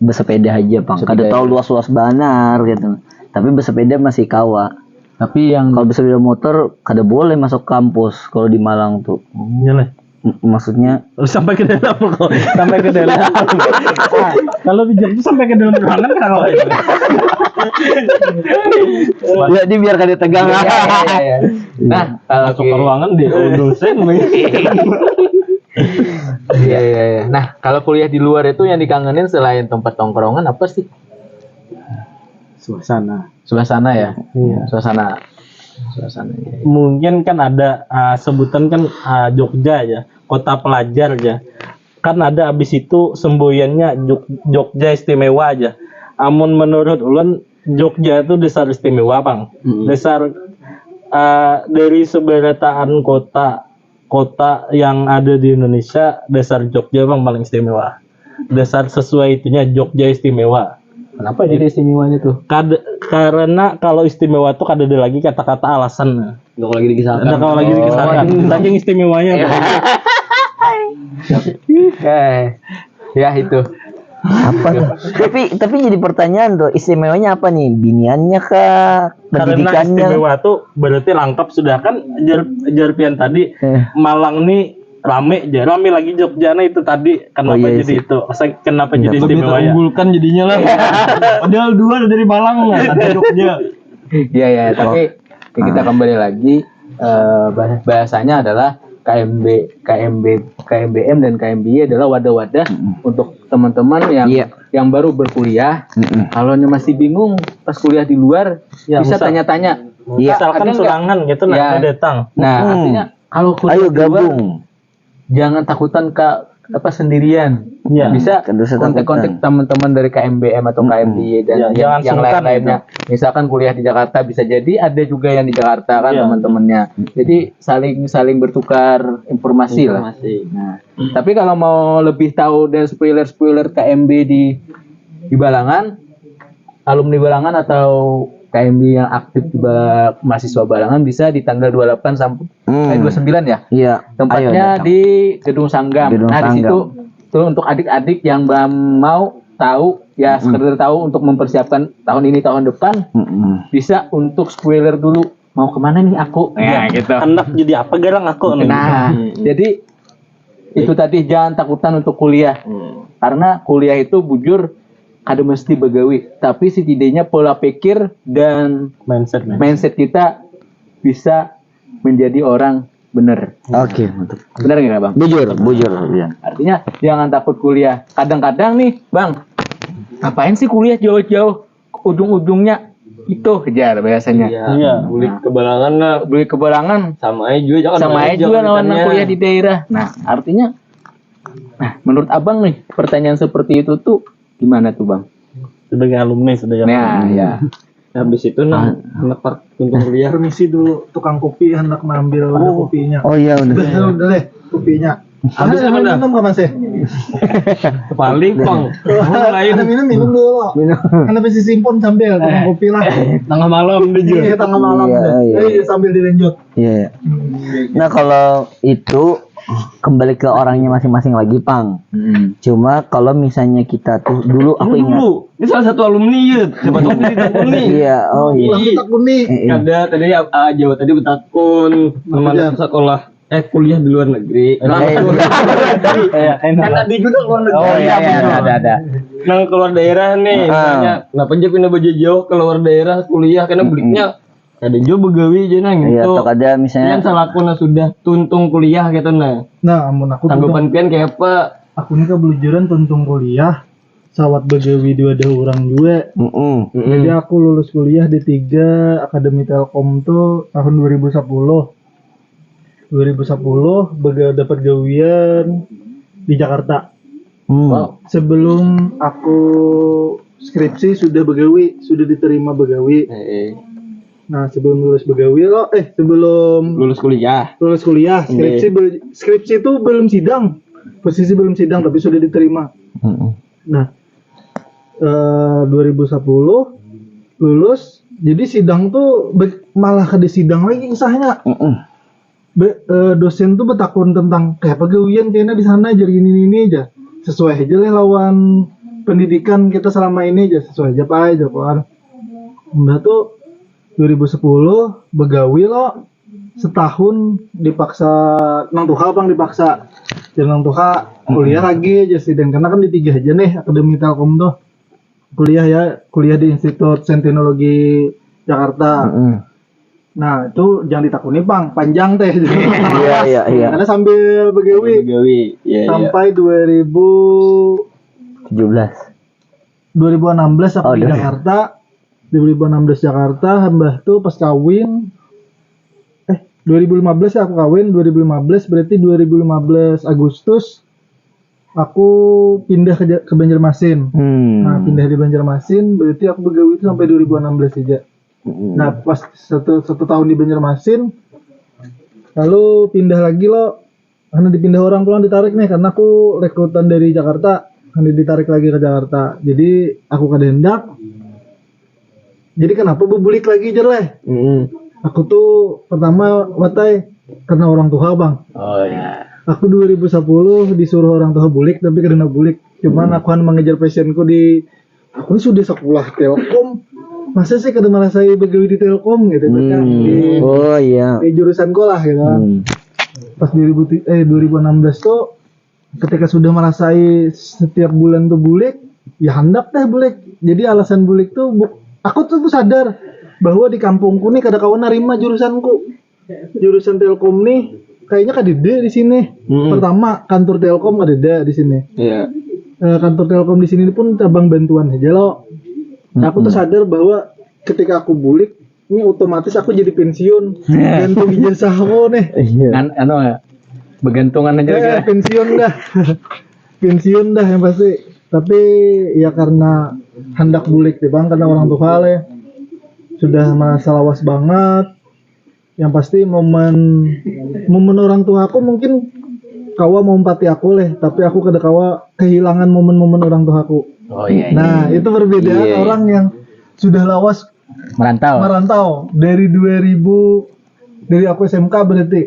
bersepeda aja, Bang. Kada tahu luas-luas banar gitu. Tapi bersepeda masih kawa. Tapi yang Kalau bersepeda motor kada boleh masuk kampus kalau di Malang tuh. Iyalah. Maksudnya Sampai ke dalam kok. Sampai ke dalam. Kalau di Jogja sampai ke dalam ruangan kalau itu. ya dia biar kada tegang. Nah, kalau Masuk ke ruangan dia dosen. iya. Nah, kalau kuliah di luar itu yang dikangenin selain tempat tongkrongan apa sih? Suasana ya. Iya. Suasana. Ya. Mungkin kan ada sebutan kan Jogja ya, kota pelajar ya. Kan ada abis itu semboyannya Jogja istimewa aja. Amun menurut ulun Jogja itu dasar istimewa, Bang. Dasar dari seberataan kota yang ada di Indonesia, dasar Jogja Bang paling istimewa. Dasar sesuai itunya Jogja istimewa. Kenapa jadi istimewanya tuh? Karena kalau istimewa tuh ada lagi kata-kata alasan. Nggak lagi dikisahkan. Ada kalau lagi dikisahkan. Saking istimewanya. Ya itu. apa tuh? tapi jadi pertanyaan tuh, istimewanya apa nih? Biniannya kah? Karena Pendidikannya? istimewa tuh berarti lengkap sudah kan Jarpian tadi. Malang nih rame lagi Jogja nah itu tadi kenapa iya jadi sih. itu kenapa jadi Lebih istimewa ya? terunggulkan jadinya lah. Padahal 2 dari Malang lah, ada Jogja. Iya, tapi kita kembali lagi bahasanya adalah KMBM dan KMBI adalah wadah-wadah untuk teman-teman yang baru berkuliah. Kalau masih bingung pas kuliah di luar, Ya, bisa tanya-tanya. Misalkan ada nggak? serangan gitu Ya. datang. Nah, artinya kalau kuliah Ayo di luar, gabung. jangan takutan sendirian. Iya. Bisa Kan dosa kontak-kontak teman-teman dari KMBM atau KMDI dan Ya, jangan yang sungkan lain-lainnya. Misalkan kuliah di Jakarta bisa jadi ada juga yang di Jakarta kan Iya. teman-temannya. Jadi saling bertukar informasi lah. Nah, tapi kalau mau lebih tahu dan spoiler KMB di Balangan, alumni Balangan atau KMB yang aktif di mahasiswa Balangan bisa di tanggal 28 sampai 29 ya. Iya. Tempatnya Ayo datang. di Gedung Sanggam. Gedung Nah, di Sanggam. situ tuh untuk adik-adik yang mau tahu ya sekedar tahu untuk mempersiapkan tahun ini tahun depan bisa untuk spoiler dulu mau kemana nih aku ya gitu. Anak jadi apa garang aku nih? Nah, jadi itu tadi jangan takutan untuk kuliah. Karena kuliah itu bujur ada mesti begawi, tapi setidaknya pola pikir dan mindset kita bisa menjadi orang bener. Oke, mantap. Bener nggak bang? Bujur ya. Artinya jangan takut kuliah. Kadang-kadang nih bang, ngapain sih kuliah jauh-jauh? Ujung-ujungnya itu kejar biasanya. Iya. Bulik kebalangan lah. Beli kebarangan Sama aja juga jangan sama aja juga lawan kuliah di daerah. Nah artinya, nah menurut abang nih pertanyaan seperti itu tuh gimana tuh bang? Sebagai alumni sudah Nah ya. Habis itu anak untung kuliah. Permisi dulu, tukang kopi hendak mengambil kopinya. Oh iya udah. Udah deh, kopinya. Habis apa dah? minum kapan sih? Paling pang. Ada minum dulu. Karena bisa simpon sambil tukang kopi lah. Tengah malam deh Iya, tengah malam Iya, deh. iya. Iya, sambil dilanjut. Iya. Nah kalau itu kembali ke orangnya masing-masing lagi, Pang. Cuma kalau misalnya kita tuh dulu aku ingat. Ini salah satu alumni ya. Siapa tahu kita alumni. Iya, oh iya. Ulang kita kuning. Ada tadi Jawa tadi betakun mana sekolah kuliah di luar negeri. Kan tadi juga luar negeri. Oh iya ada. Nah keluar daerah nih, misalnya kenapa aja pindah baju jauh ke luar daerah kuliah karena beliknya ada jauh begawi aja nang Iya, gitu. atau ada misalnya Pian salah aku sudah tuntung kuliah gitu nah. Nah, amun aku Tanggapan pian kayak apa? aku ini kebelujuran tuntung kuliah sawat begawi dua ada orang dua. Jadi aku lulus kuliah di 3 Akademi Telkom tuh tahun 2010 dapat gawian di Jakarta. Sebelum aku skripsi sudah begawi, sudah diterima begawi. Nah, sebelum lulus begawi sebelum Lulus kuliah. skripsi itu belum sidang. Posisi belum sidang tapi sudah diterima. Nah, 2010 lulus, jadi sidang tuh malah ke sidang lagi kisahnya. Dosen tuh bertakun tentang kayak pegawaian kayaknya di sana aja gini aja. Sesuai aja lah lawan pendidikan kita selama ini aja, sesuai aja Pak aja kan. Mbak tuh 2010 begawi lo setahun dipaksa nang tuha bang dipaksa jangan tuha kuliah lagi aja sih dan karena kan di 3 aja nih Akademi Telkom tuh kuliah di Institut Senteknologi Jakarta. Nah itu jangan ditakuni bang panjang teh Iya. karena sambil begawi sampai 2016 aku di Jakarta. 2016 Jakarta, hambah tuh pas kawin 2015 ya aku kawin, 2015 berarti 2015 Agustus aku pindah ke Banjarmasin. Nah, pindah di Banjarmasin berarti aku begawi itu sampai 2016 aja. Nah, pas satu tahun di Banjarmasin lalu pindah lagi lo karena dipindah orang pulang ditarik nih karena aku rekrutan dari Jakarta, kan ditarik lagi ke Jakarta. Jadi aku kehendak. Jadi kenapa bebulik lagi jeleh? Aku tuh pertama watai karena orang tua bang. Oh iya. Aku 2010 disuruh orang tua bulik tapi karena bulik. Cuman aku kan mengejar passionku di aku sudah sekolah Telkom. Masa sih kada merasai begawi di Telkom gitu kan? Di jurusanku lah gitu kan. Pas 2016 tuh ketika sudah merasai setiap bulan tuh bulik, ya hendak teh bulik. Jadi alasan bulik tuh aku tuh sadar bahwa di kampungku nih kada kawan nerima jurusanku. Jurusan Telkom nih kayaknya kadede di sini. Pertama kantor Telkom kadede di sini. Iya. Kantor Telkom di sini pun cabang bantuan aja lo. Aku tuh sadar bahwa ketika aku bulik ini otomatis aku jadi pensiun. Gantung ijazah aku nih. Begantungan aja. Pensiun dah. Pensiun dah yang pasti. Tapi ya karena hendak bulik deh bang, karena orang tua le sudah masa lawas banget. Yang pasti momen orang tua aku mungkin kawa mau empati aku leh, tapi aku kada kawa kehilangan momen-momen orang tua aku. Oh iya. Nah itu perbedaan orang yang sudah lawas merantau dari 2000 dari aku SMK berarti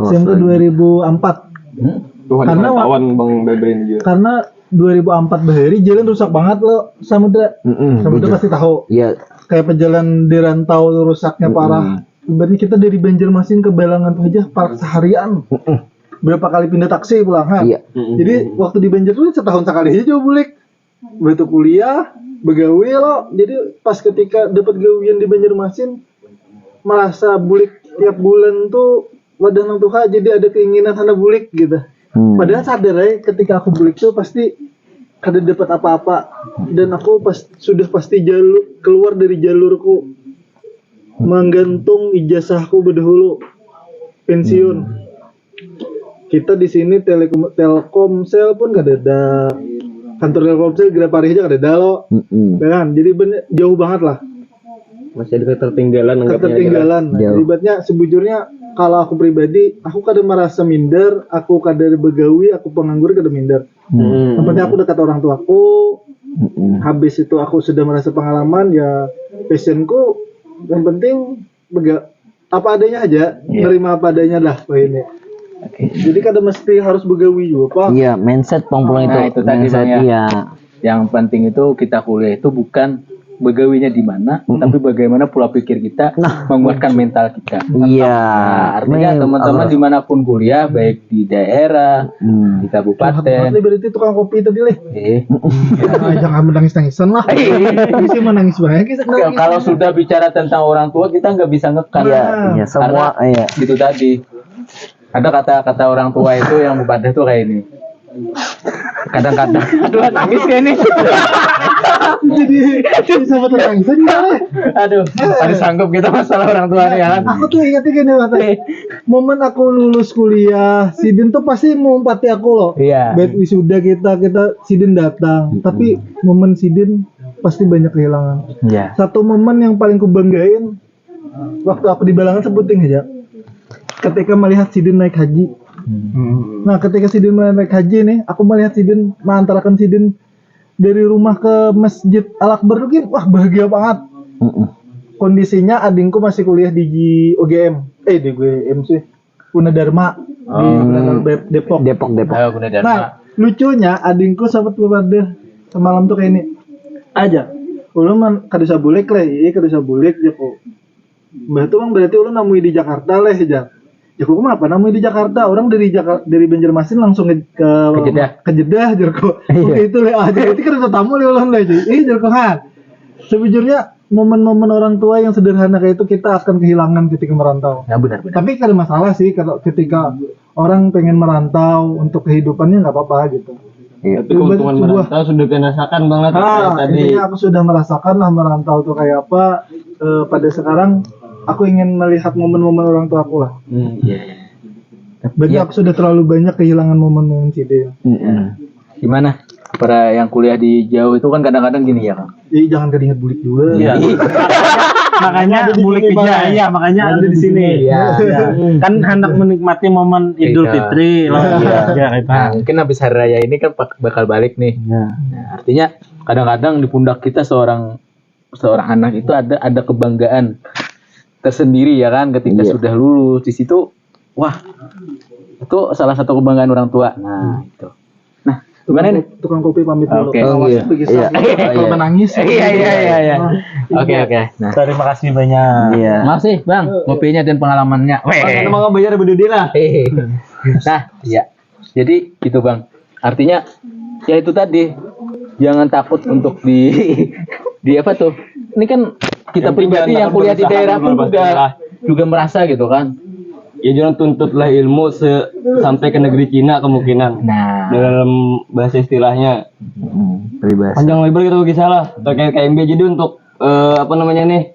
SMK 2004. Tuhan kawan Bang Bebren juga. Karena 2004 bahari jalan rusak banget lo Samudra. Samudra pasti tahu. Iya. Kayak pejalan di rantau rusaknya parah. Berarti kita dari Banjarmasin ke Balangan tuh aja parah seharian. Berapa kali pindah taksi pulang kan? Iya. Jadi waktu di Banjar tuh setahun sekali aja coba bulik. Begitu kuliah, begawe lo. Jadi pas ketika dapat gawian di Banjarmasin merasa bulik tiap bulan tuh wadah nang Tuhan, jadi ada keinginan sana bulik gitu. Padahal sadar ya ketika aku bulik tuh pasti kada dapat apa-apa dan aku sudah pasti keluar dari jalurku menggantung ijazahku berdahulu pensiun. Kita di sini Telkomsel pun gak ada, kantor Telkomsel Grapari aja gak ada lo, kan? Jadi jauh banget lah. Masih ada ketertinggalan. Jadi ibaratnya sebujurnya kalau aku pribadi, aku kada merasa minder, aku kada begawi, aku penganggur kada minder. Yang penting aku dekat orang tuaku. Habis itu aku sudah merasa pengalaman ya passionku. Yang penting apa adanya aja, nerima apa adanya dah ini. Jadi kada mesti harus begawi juga, Pak. Iya, mindset pengpulang itu. Nah, itu tadi mindset, Bang, ya. iya. Yang penting itu kita kuliah itu bukan begawinya di mana, tapi bagaimana pola pikir kita menguatkan mental kita. Iya. Nah, artinya teman-teman dimanapun kuliah, baik di daerah, di kabupaten. Berarti tukang kopi tadi leh. Jangan menangis-nangisan lah. Sih menangis banget. Kalau sudah bicara tentang orang tua, kita nggak bisa ngekan. Iya, semua Karena itu tadi. Ada kata-kata orang tua itu yang mubadah tuh kayak ini. Kadang-kadang, aduh nangis kayak ini. Jadi sama terangsan gimana? Aduh, ada sanggup kita masalah orang tua nih ya kan. Aku tuh ingatnya gini momen aku lulus kuliah, Sidin tuh pasti mau empati aku loh. Iya. Bet wisuda kita Sidin datang, tapi momen Sidin pasti banyak kehilangan. Iya. Satu momen yang paling kubanggain waktu aku di Balangan sebutin aja. Ketika melihat Sidin naik haji. Nah, ketika Sidin naik haji nih, aku melihat Sidin mengantarkan Sidin dari rumah ke Masjid Al-Akbar tuh wah bahagia banget. Kondisinya adingku masih kuliah di UGM. Di UGM sih. Gunadarma di Depok. Ayo Gunadarma. Nah, lucunya adingku sahabat kepada semalam tuh kayak ini. Aja. Ulun kada bisa bulik lah, kada bisa bulik ya kok. Mbah tuh bang berarti ulun namui di Jakarta lah ya. Ya kok kenapa namanya di Jakarta? Orang dari Banjarmasin langsung ke Jeddah Jerko. Oke itu le aja itu kan tamu le ulang aja. Jerko kan. Sebujurnya momen-momen orang tua yang sederhana kayak itu kita akan kehilangan ketika merantau. Ya benar. Tapi kada masalah sih kalau ketika orang pengen merantau untuk kehidupannya nggak apa-apa gitu. Tapi keuntungan merantau sudah dirasakan banget tadi. Intinya aku sudah merasakan lah merantau tuh kayak apa. Pada sekarang aku ingin melihat momen-momen orang tua aku lah. Berarti aku sudah terlalu banyak kehilangan momen-momen CD. Gimana? Para yang kuliah di jauh itu kan kadang-kadang gini ya, Kang. Jangan keringet bulik juga. Iya. Makanya bulik aja, iya makanya ada di sini. Iya. Kan hendak menikmati momen Idul Fitri loh. Nah, mungkin habis hari raya ini kan bakal balik nih. Nah, artinya kadang-kadang di pundak kita seorang anak itu ada kebanggaan tersendiri ya kan ketika sudah lulus di situ. Wah, itu salah satu kebanggaan orang tua. Nah, itu. Nah, gimana nih? Tukang kopi pamit dulu. Oke. Kalau menangis. Iya. Oke. Nah, Terima kasih banyak. Iya. makasih Bang, ngopinya dan pengalamannya. Kan mau bayar berdua lah. Nah, ya. Jadi gitu Bang. Artinya ya itu tadi. Jangan takut untuk di apa tuh? Ini kan kita pribadi yang kuliah di daerah pun juga merasa gitu kan. Ya jangan tuntutlah ilmu sampai ke negeri Cina kemungkinan. Nah, Dalam bahasa istilahnya. Peribahasa. Panjang lebar kita kisah lah terkait KMB. Jadi untuk apa namanya nih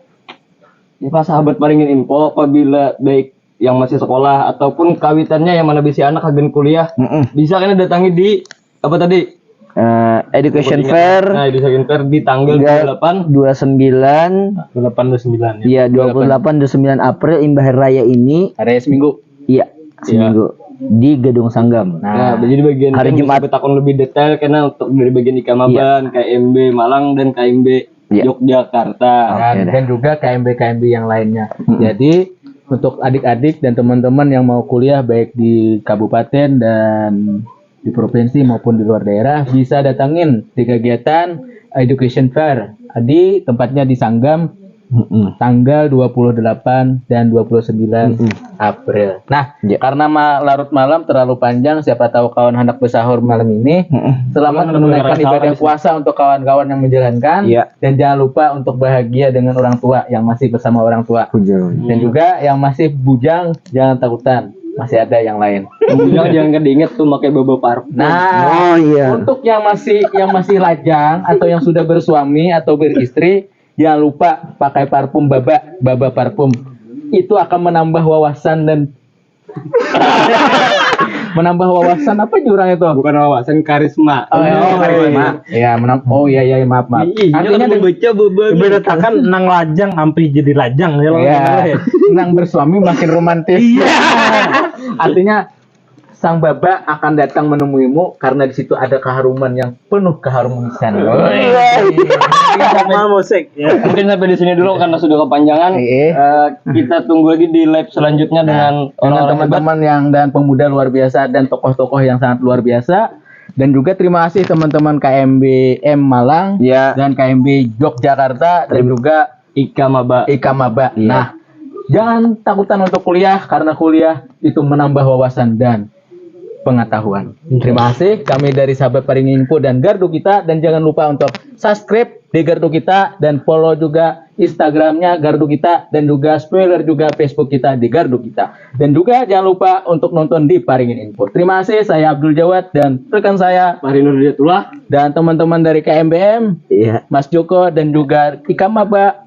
Ya, Pak sahabat paringin info apabila baik yang masih sekolah ataupun kawitannya yang mana bisa anak agen kuliah bisa kan datangi di apa tadi? Education Fair Nah, di Education Fair di tanggal 28 29 829 ya. iya 28 29 April imbah hari raya ini Hari seminggu. iya seminggu di Gedung Sanggam. Nah, jadi bagian hari yang Jumat. bisa bertakon lebih detail karena untuk dari bagian Ikamaban, KMB Malang dan KMB Iya. Yogyakarta. Dan juga KMB-KMB yang lainnya. Jadi untuk adik-adik dan teman-teman yang mau kuliah baik di kabupaten dan di provinsi maupun di luar daerah bisa datangin di kegiatan Education Fair di tempatnya di Sanggam tanggal 28 dan 29 April. Nah, Ya. karena larut malam terlalu panjang, siapa tahu kawan hendak bersahur malam ini. Selamat menunaikan ibadah puasa untuk kawan-kawan yang menjalankan. Iya. Dan jangan lupa untuk bahagia dengan orang tua yang masih bersama orang tua. Dan juga yang masih bujang jangan takutan, masih ada yang lain. Jangan diinget tuh pakai bobo parfum. Nah, Oh iya. untuk yang masih lajang atau yang sudah bersuami atau beristri, jangan lupa pakai parfum Baba parfum. Itu akan menambah wawasan dan menambah wawasan apa jurang itu? Bukan wawasan karisma. Karisma. Ya, iya maaf. Artinya membaca bobo. Beratakan nang lajang sampai jadi lajang ya. ya, senang bersuami makin romantis. Artinya sang baba akan datang menemuimu karena di situ ada keharuman yang penuh keharmonisan. Sama musik ya. Mungkin sampai di sini dulu karena sudah kepanjangan. Kita tunggu lagi di live selanjutnya dengan Dengan orang-orang hebat. teman-teman yang dan pemuda luar biasa dan tokoh-tokoh yang sangat luar biasa. Dan juga terima kasih teman-teman KMBM Malang Ya. dan KMB Yogyakarta dan juga Ikamaba. Ikamaba. Nah, jangan takutan untuk kuliah karena kuliah itu menambah wawasan dan pengetahuan. Terima kasih kami dari sahabat Paringin Info dan Gardu Kita, dan jangan lupa untuk subscribe di Gardu Kita dan follow juga Instagramnya Gardu Kita dan juga spoiler juga Facebook kita di Gardu Kita. Dan juga jangan lupa untuk nonton di Paringin Info. Terima kasih, saya Abdul Jawad dan rekan saya Fahri Nurdiatullah. dan teman-teman dari KMBM, Iya. Mas Joko dan juga Ikamaba,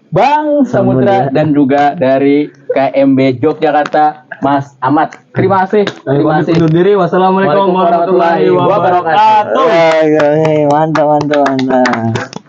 Bang Samudra dan juga dari KMB Yogyakarta, Mas Ahmad. Terima kasih. Terima kasih. Undur diri. Wassalamualaikum warahmatullahi wabarakatuh. Mantap.